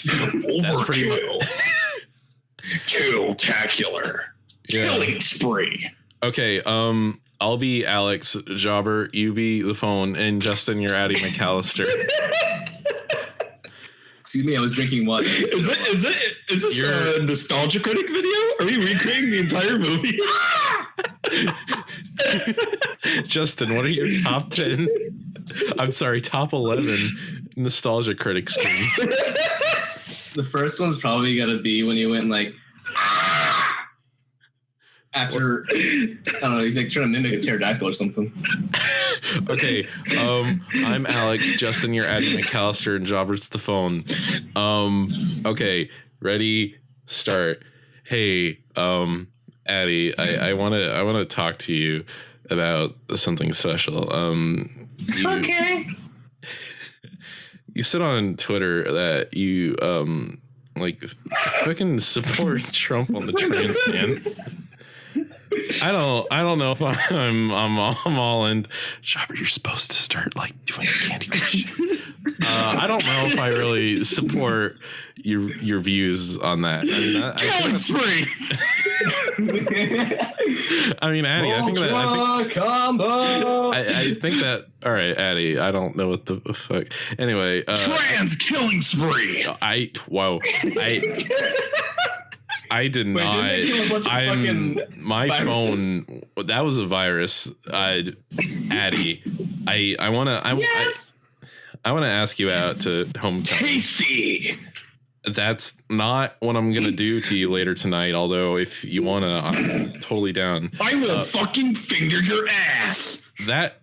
That's pretty much. Kill-tacular. Yeah. Killing spree. Okay, I'll be Alex. Jobert, you be the phone, and Justin, you're Addie McAllister. Excuse me, I was drinking water. Is this a Nostalgia Critic video? Are we recreating the entire movie? Justin, what are your top 10 I'm sorry, top 11 nostalgia critic screams. The first one's probably gonna be when you went like after I don't know, he's like trying to mimic a pterodactyl or something. Okay, I'm Alex. Justin, you're Addie McAllister, and Jobert's the phone. Okay, ready, start. Hey, Addie, I wanna talk to you about something special. Okay. You said on Twitter that you like fucking support Trump on the trans ban. I don't know if I'm all in. Jobber, you're supposed to start like doing Candy Crush. I don't know if I really support your views on that. I mean, Killing spree. I mean, Addie, I think that. All right, Addie. I don't know what the fuck. Anyway, Trans killing spree. I did Wait, not. didn't they kill a bunch of fucking My viruses? phone. That was a virus. Addie, I want to. Yes. I want to ask you out to hometown. Tasty. That's not what I'm gonna do to you later tonight. Although, if you wanna, I'm totally down. I will fucking finger your ass. That.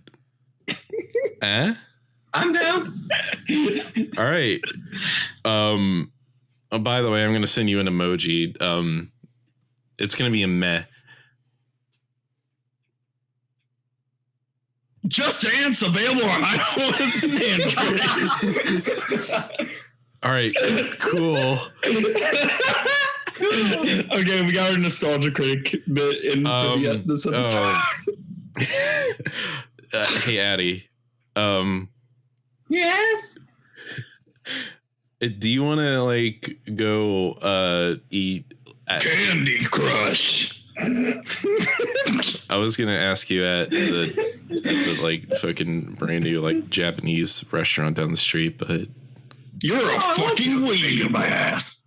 I'm down. All right. Oh, by the way, I'm gonna send you an emoji. It's gonna be a meh. Just Dance available on iOS and Android. All right. Cool. Okay, we got our nostalgia critic bit in for this episode. Hey, Addie. Yes. Do you want to like go eat at Candy Crush. I was gonna ask you at the like fucking brand new like Japanese restaurant down the street, but You're a fucking weed, my ass.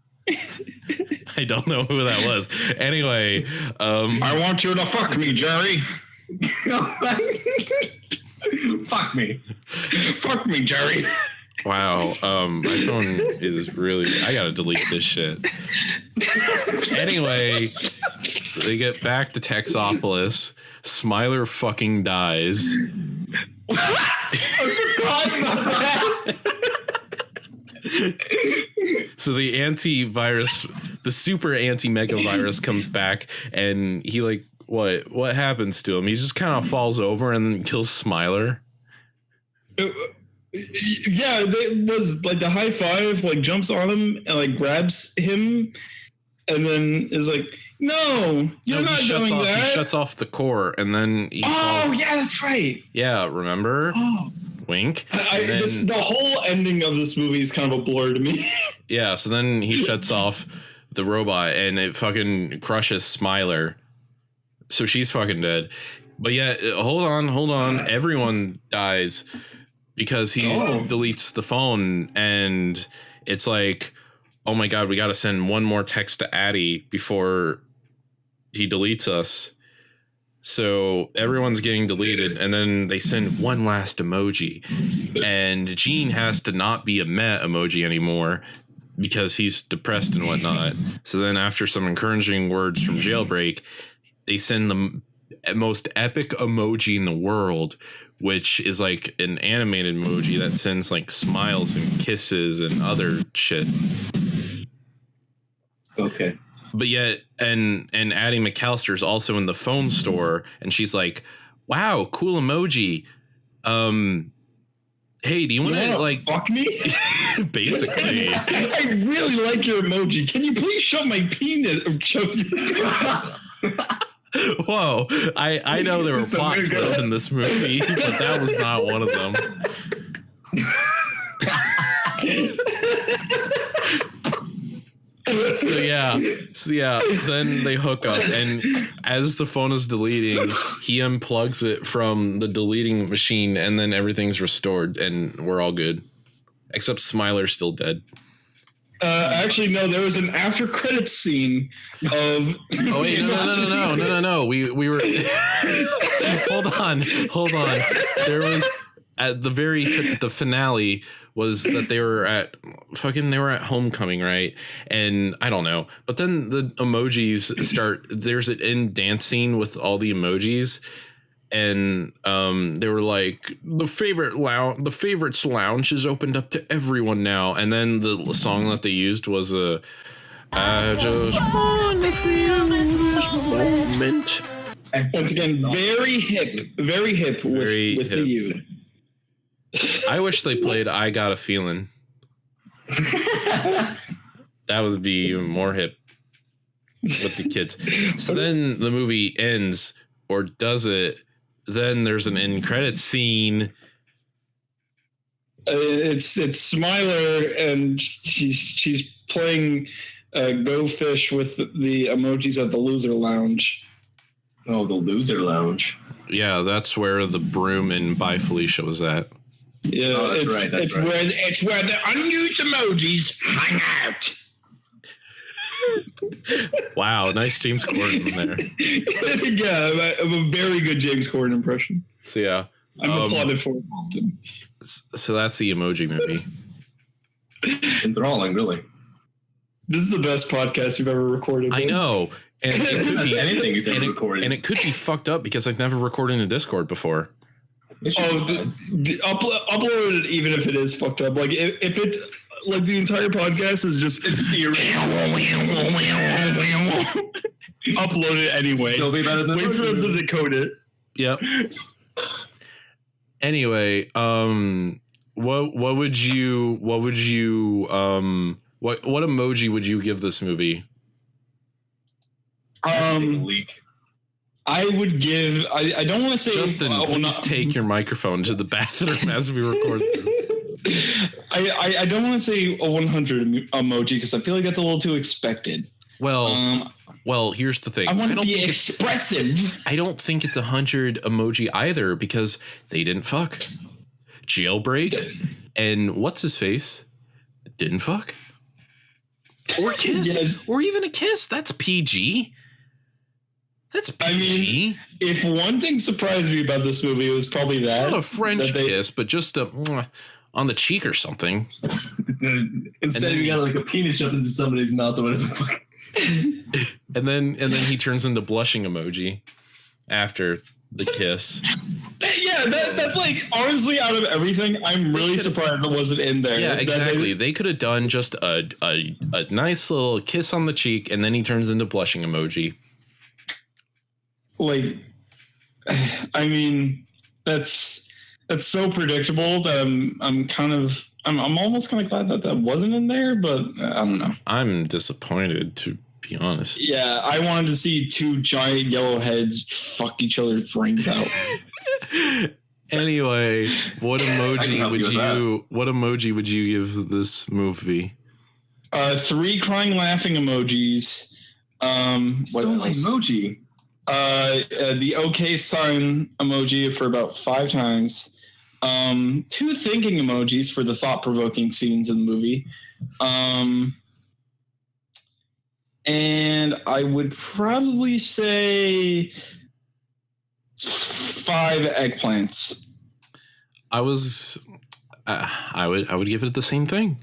I don't know who that was. Anyway, I want you to fuck me, Jerry. Fuck me. Fuck me, Jerry. wow. My phone is really. I gotta delete this shit. Anyway, they get back to Texopolis. Smiler fucking dies. I forgot about that. So the antivirus, the super anti-mega virus comes back, and he like what happens to him? He just kind of falls over and then kills Smiler. Yeah, it was like the high five, like jumps on him and like grabs him, and then is like, "No, you're not doing that." He shuts off the core, and then he falls. Yeah, that's right. Yeah, remember? Oh, Wink. Then, the whole ending of this movie is kind of a blur to me. yeah, so then he shuts off the robot, and it fucking crushes Smiler. So she's fucking dead. But yeah, hold on. Everyone dies because he deletes the phone, and it's like, oh my god, we got to send one more text to Addie before he deletes us. So everyone's getting deleted, and then they send one last emoji, and Gene has to not be a meh emoji anymore because he's depressed and whatnot. So then after some encouraging words from Jailbreak, they send the most epic emoji in the world, which is like an animated emoji that sends like smiles and kisses and other shit. Okay. But yet, and Addie McAllister's also in the phone store, and she's like, "Wow, cool emoji. Hey, do you want to like fuck me?" Basically, I really like your emoji. Can you please shove my penis? Shove your whoa! I know there were plot twists in this movie, but that was not one of them. So yeah, then they hook up, and as the phone is deleting, he unplugs it from the deleting machine, and then everything's restored, and we're all good. Except Smiler's still dead. Actually, no, there was an after credits scene of... Oh wait, no. We were... Hold on. at the finale was that they were at homecoming, right? And I don't know, but then the emojis there's an in dance scene with all the emojis, and they were like, the favorites lounge is opened up to everyone now, and then the song that they used was I just wanna feel this moment. Once again, very hip with the youth. I wish they played I Got a Feeling. That would be even more hip with the kids. So then the movie ends, or does it? Then there's an end credits scene. It's Smiler, and she's playing Go Fish with the emojis at the Loser Lounge. Oh, the Loser Lounge. Yeah, that's where the broom in Bye Felicia was at. Yeah, that's right. It's where the unused emojis hang out. Wow, nice James Corden there. Yeah, I'm a very good James Corden impression. So yeah, I'm applauded for it often. So that's the Emoji Movie. Enthralling, really. This is the best podcast you've ever recorded. I know, and it could be anything he's ever recorded, and it could be fucked up because I've never recorded in a Discord before. Upload it even if it is fucked up. Like if it's like the entire podcast is just upload it anyway. Still be better than wait for them to decode it. Yep. Anyway, what emoji would you give this movie? Leak. I would give. I don't want to say. Justin, please take your microphone to the bathroom as we record. I don't want to say a 100 emoji because I feel like that's a little too expected. Well, here's the thing. I want to be expressive. I don't think it's 100 emoji either because they didn't fuck. Jailbreak and what's his face didn't fuck or kiss or even a kiss. That's PG. That's PG. I mean, if one thing surprised me about this movie, it was probably that. Not a French kiss, but just a on the cheek or something. Instead, you got like a penis shoved into somebody's mouth or whatever the fuck. and then he turns into blushing emoji after the kiss. Yeah, that's like honestly out of everything, I'm really surprised it wasn't in there. Yeah, exactly. They could have done just a nice little kiss on the cheek, and then he turns into blushing emoji. Like, I mean, that's so predictable that I'm almost kind of glad that wasn't in there, but I don't know. I'm disappointed, to be honest. Yeah, I wanted to see two giant yellow heads fuck each other's brains out. Anyway, what emoji would you give this movie? 3 crying laughing emojis. Still my emoji. The okay sign emoji for about 5 times. 2 thinking emojis for the thought-provoking scenes in the movie. And I would probably say 5 eggplants. I would give it the same thing.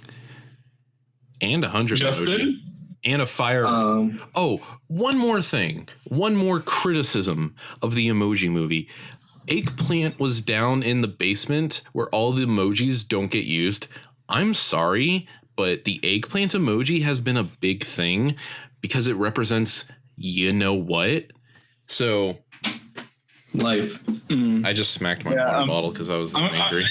And 100 Justin? emoji. And a fire. One more thing. One more criticism of the Emoji Movie. Eggplant was down in the basement where all the emojis don't get used. I'm sorry, but the eggplant emoji has been a big thing because it represents you know what. So life. I just smacked my water bottle because I was angry.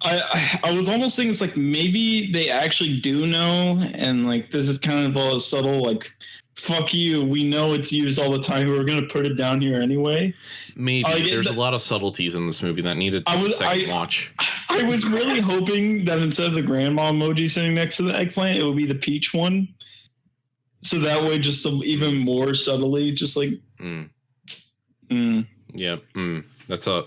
I was almost thinking it's like maybe they actually do know, and like this is kind of all subtle, like fuck you, we know it's used all the time, we're gonna put it down here anyway. Maybe there's a lot of subtleties in this movie that needed a second watch. I was really hoping that instead of the grandma emoji sitting next to the eggplant, it would be the peach one, so that way just even more subtly, just like that's a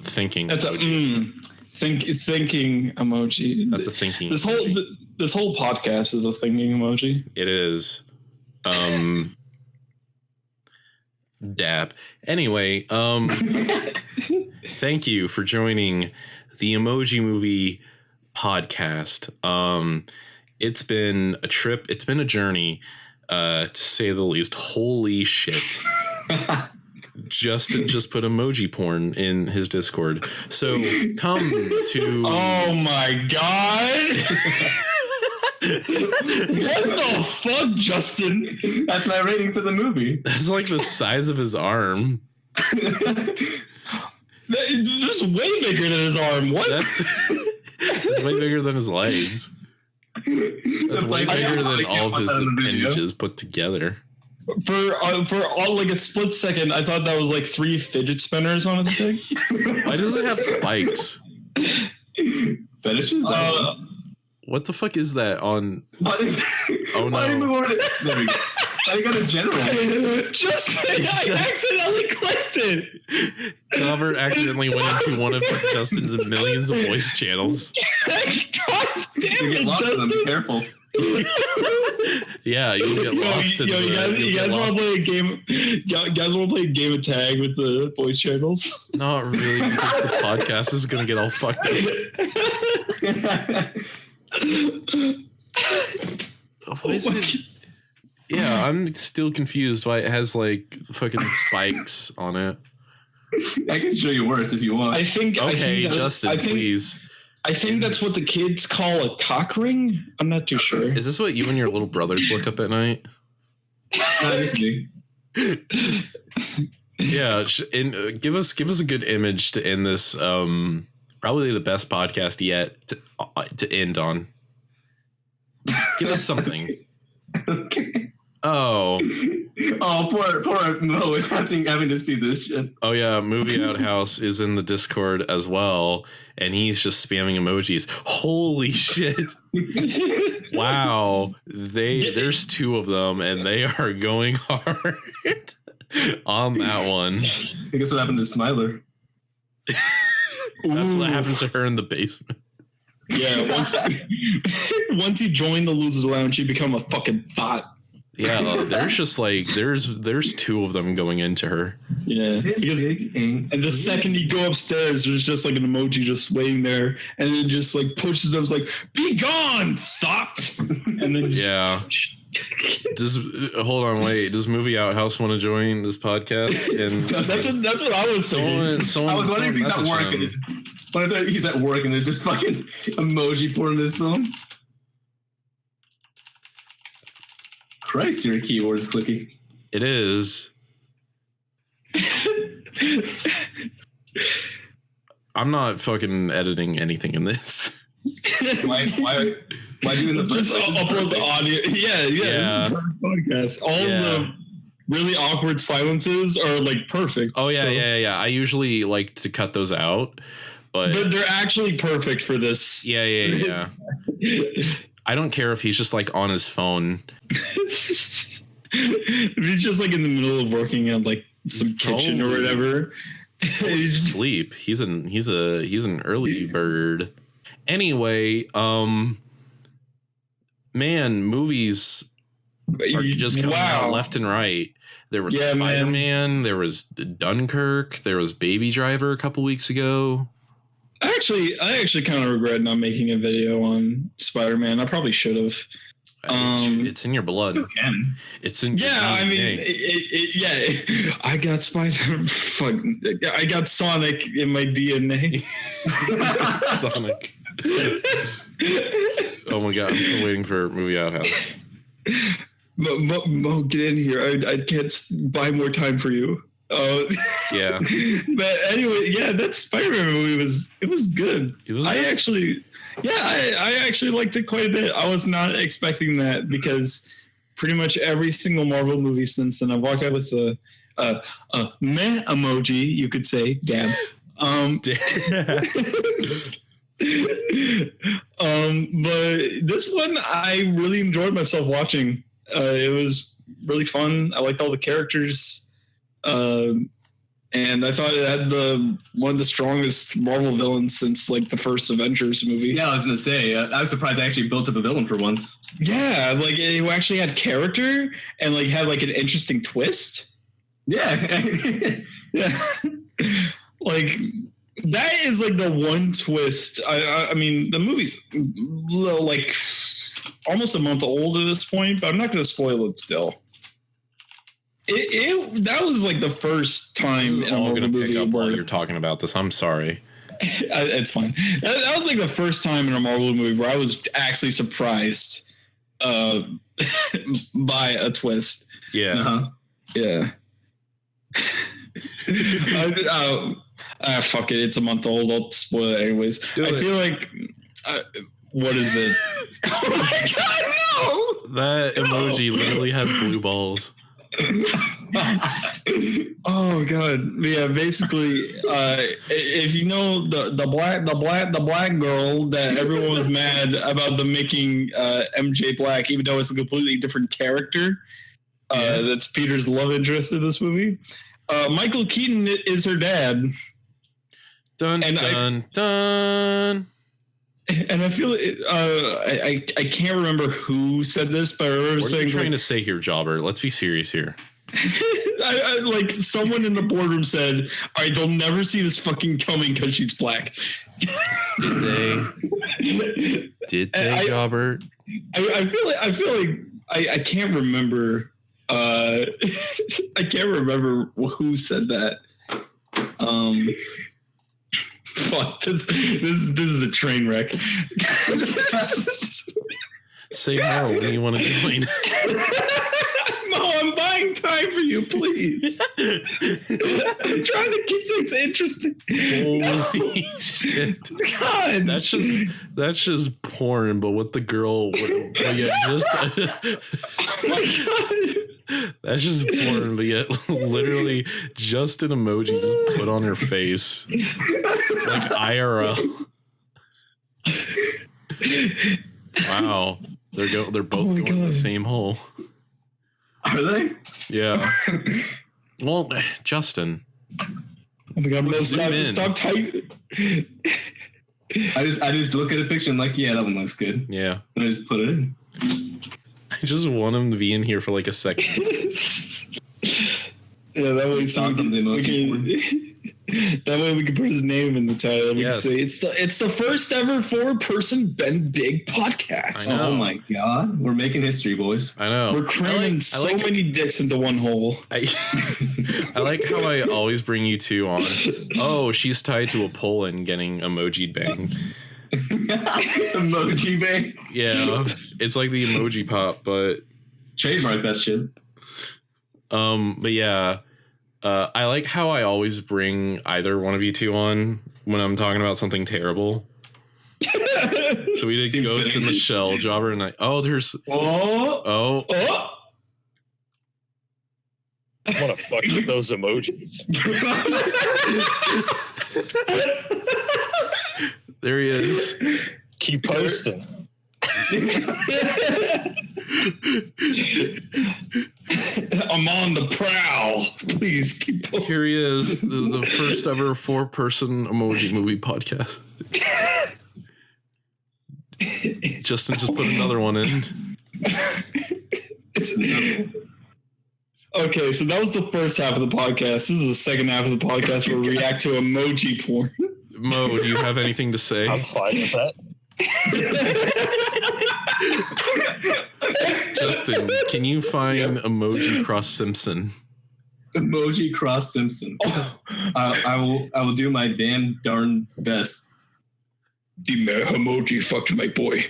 thinking. That's emoji. Thinking emoji. That's a thinking. This whole podcast is a thinking emoji. It is. Dab. Anyway, thank you for joining the Emoji Movie podcast. It's been a trip. It's been a journey, to say the least. Holy shit. Justin just put emoji porn in his Discord. So come to... Oh my god. What the fuck, Justin? That's my rating for the movie. That's like the size of his arm. That's way bigger than his arm. What? That's way bigger than his legs. That's way bigger than all of his appendages put together. For all like a split second, I thought that was like 3 fidget spinners on his dick. Why does it have spikes? Fetishes? What the fuck is that on? What is Oh no. There we go. I got a general. Just I accidentally clicked it. Jobert accidentally went into one of Justin's millions of voice channels. God damn You get it, lost in them. Be Justin. careful. Yeah, you'll get lost. You guys want to play a game? You guys want to play a game of tag with the voice channels? Not really, because the podcast is gonna get all fucked up. What is it? Yeah, I'm still confused why it has like fucking spikes on it. I can show you worse if you want. Okay, Justin, please. I think that's what the kids call a cock ring. I'm not too sure. Is this what you and your little brothers look up at night? Yeah, and give us a good image to end this. Probably the best podcast yet to end on. Give us something. Okay. Oh, poor Mo is having to see this shit. Oh yeah, Movie Outhouse is in the Discord as well, and he's just spamming emojis. Holy shit! Wow, there's 2 of them, and they are going hard on that one. I guess what happened to Smiler? That's what happened to her in the basement. Yeah, once you join the Losers Lounge, you become a fucking bot. Yeah, there's just like there's 2 of them going into her. Yeah, because and the second you go upstairs, there's just like an emoji just waiting there, and then just like pushes them, like "Be gone, thought," and then Yeah. Hold on, wait. Does Movie Outhouse want to join this podcast? And that's what I was saying. Someone, I was wondering if he's at message work him. and he's at work and there's just fucking emoji porn in this film. Christ, your keyboard is clicky. It is. I'm not fucking editing anything in this. Why do in the Just upload the audio. Yeah. This is a perfect podcast. All the really awkward silences are like perfect. Oh yeah. I usually like to cut those out, but they're actually perfect for this. Yeah. I don't care if he's just like on his phone. If he's just like in the middle of working at like some kitchen or whatever. He's sleep. He's an early bird. Anyway, man, movies are just coming out left and right. There was Spider-Man, there was Dunkirk, there was Baby Driver a couple weeks ago. I actually kind of regret not making a video on Spider-Man. I probably should have. It's in your blood. Still can. It's in your I mean, DNA. I got I got Sonic in my DNA. Sonic. Oh my god, I'm still waiting for Movie Outhouse. Mo, get in here. I can't buy more time for you. Yeah. But anyway, that Spider-Man movie was good. It was. I actually liked it quite a bit. I was not expecting that because pretty much every single Marvel movie since then, I've walked out with a meh emoji, you could say. Damn. But this one, I really enjoyed myself watching. It was really fun. I liked all the characters. And I thought it had one of the strongest Marvel villains since like the first Avengers movie. Yeah, I was gonna say, I was surprised I actually built up a villain for once. Yeah, like it actually had character and like had like an interesting twist. Yeah. Yeah. Like That is like the one twist. I mean, the movie's like almost a month old at this point, but I'm not going to spoil it still. That was like the first time in a Marvel movie while you're talking about this. I'm sorry. It's fine. That was like the first time in a Marvel movie where I was actually surprised by a twist. Yeah. Uh-huh. Yeah. Fuck it. It's a month old. I'll spoil it anyways. Feel like. What is it? Oh my god, no! That emoji literally has blue balls. Oh god, yeah. Basically, if you know the black girl that everyone was mad about them making MJ black, even though it's a completely different character. That's Peter's love interest in this movie. Michael Keaton is her dad. Dun dun. And I feel I can't remember who said this, but I remember what saying, are you trying to say here, Jobber? Let's be serious here. I like someone in the boardroom said, "All right, they'll never see this fucking coming because she's black." Did they? Did they, Jobber? I feel like I can't remember. I can't remember who said that. Fuck, this is a train wreck. Say more when you want to join. No, I'm buying time for you, please. I'm trying to keep things interesting. Holy shit. God. That's just porn, but with the girl. But yeah, just. Oh my god. That's just porn, but yet literally just an emoji just put on her face. Like IRL. Wow. They're both going in the same hole. Are they? Yeah. Well, Justin. Oh my god, stop typing. I just look at a picture and like, yeah, that one looks good. Yeah. And I just put it in. I just want him to be in here for like a second. Yeah, that way that way we can put his name in the title. We can say it's the first ever 4-person Ben Bigg podcast. Oh my god, we're making history, boys. I know. We're cramming so many dicks into one hole. I like how I always bring you two on. Oh, she's tied to a pole and getting emoji bang. Emoji bang. Yeah, it's like the emoji pop, but trademark that shit. But yeah, I like how I always bring either one of you two on when I'm talking about something terrible. So we did Ghost in the Shell, Jobber and I. Oh, there's. Oh. I want to fuck with those emojis. There he is. Keep posting. I'm on the prowl. Please keep posting. Here he is, the first ever 4-person emoji movie podcast. Justin just put another one in. Okay, so that was the first half of the podcast. This is the second half of the podcast where we react to emoji porn. Mo, do you have anything to say? I'm fine with that. Justin, can you find Emoji Cross Simpson? Emoji Cross Simpson. I will do my damn darn best. The emoji fucked my boy.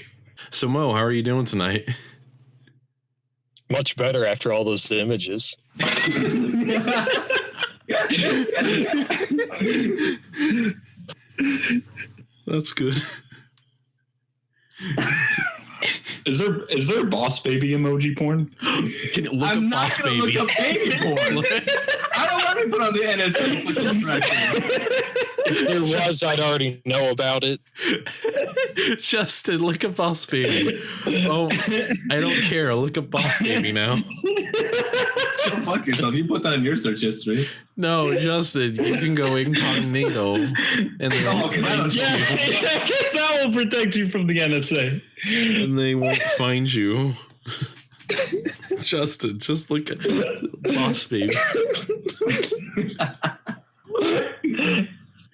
So Mo, how are you doing tonight? Much better after all those images. That's good. Is there boss baby emoji porn? Can you look I'm up not boss gonna baby? look up baby porn. I don't want to put on the NSA. If there was, I'd already know about it. Justin, look up boss baby. Oh, I don't care. Look up boss baby now. Fuck yourself. You put that in your search history. No, Justin, you can go incognito. And then That will protect you from the NSA. And they won't find you. Justin, just look at boss baby.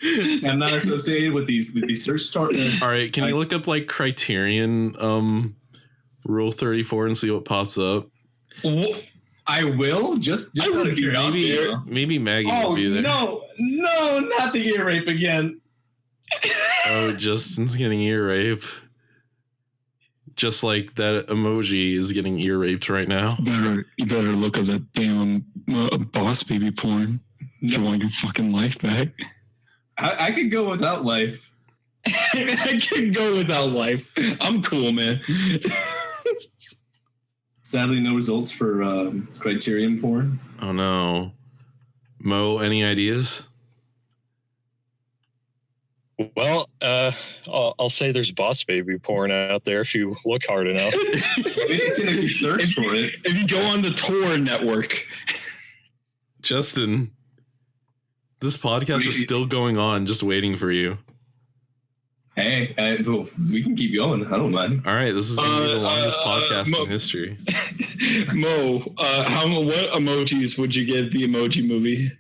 I'm not associated with these search start. All right, can you look up like Criterion Rule 34 and see what pops up? I will just out of curiosity. Maybe Maggie will be there. No, not the ear rape again. Oh, Justin's getting ear rape. Just like that emoji is getting ear raped right now. You better look up that damn boss baby porn if you want your fucking life back. I could go without life. I can go without life. I'm cool, man. Sadly, no results for Criterion porn. Oh no. Mo, any ideas? Well, I'll say there's boss baby porn out there if you look hard enough. It's if you search for it. If you go on the Tor network. Justin, this podcast is still going on, just waiting for you. Hey, we can keep going. I don't mind. All right, this is going to be the longest podcast in history. Mo, what emojis would you give the Emoji Movie?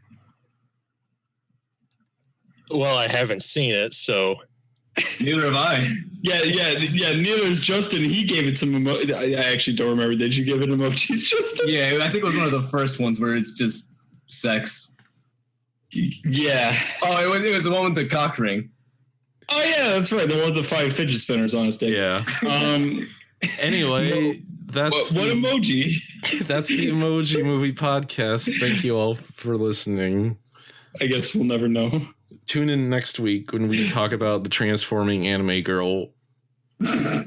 Well, I haven't seen it, so Neither have I. Yeah. Neither is Justin. He gave it some I actually don't remember. Did you give it emojis, Justin? Yeah, I think it was one of the first ones where it's just sex. Yeah. Oh, it was the one with the cock ring. Oh yeah, that's right. The one with the 5 fidget spinners on his dick. Yeah. Anyway, that's what emoji? That's the Emoji Movie podcast. Thank you all for listening. I guess we'll never know. Tune in next week when we talk about the transforming anime girl. I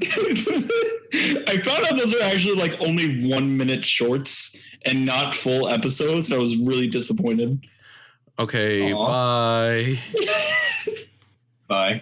found out those are actually like only 1 minute shorts and not full episodes. I was really disappointed. Okay, Aww. bye. Bye.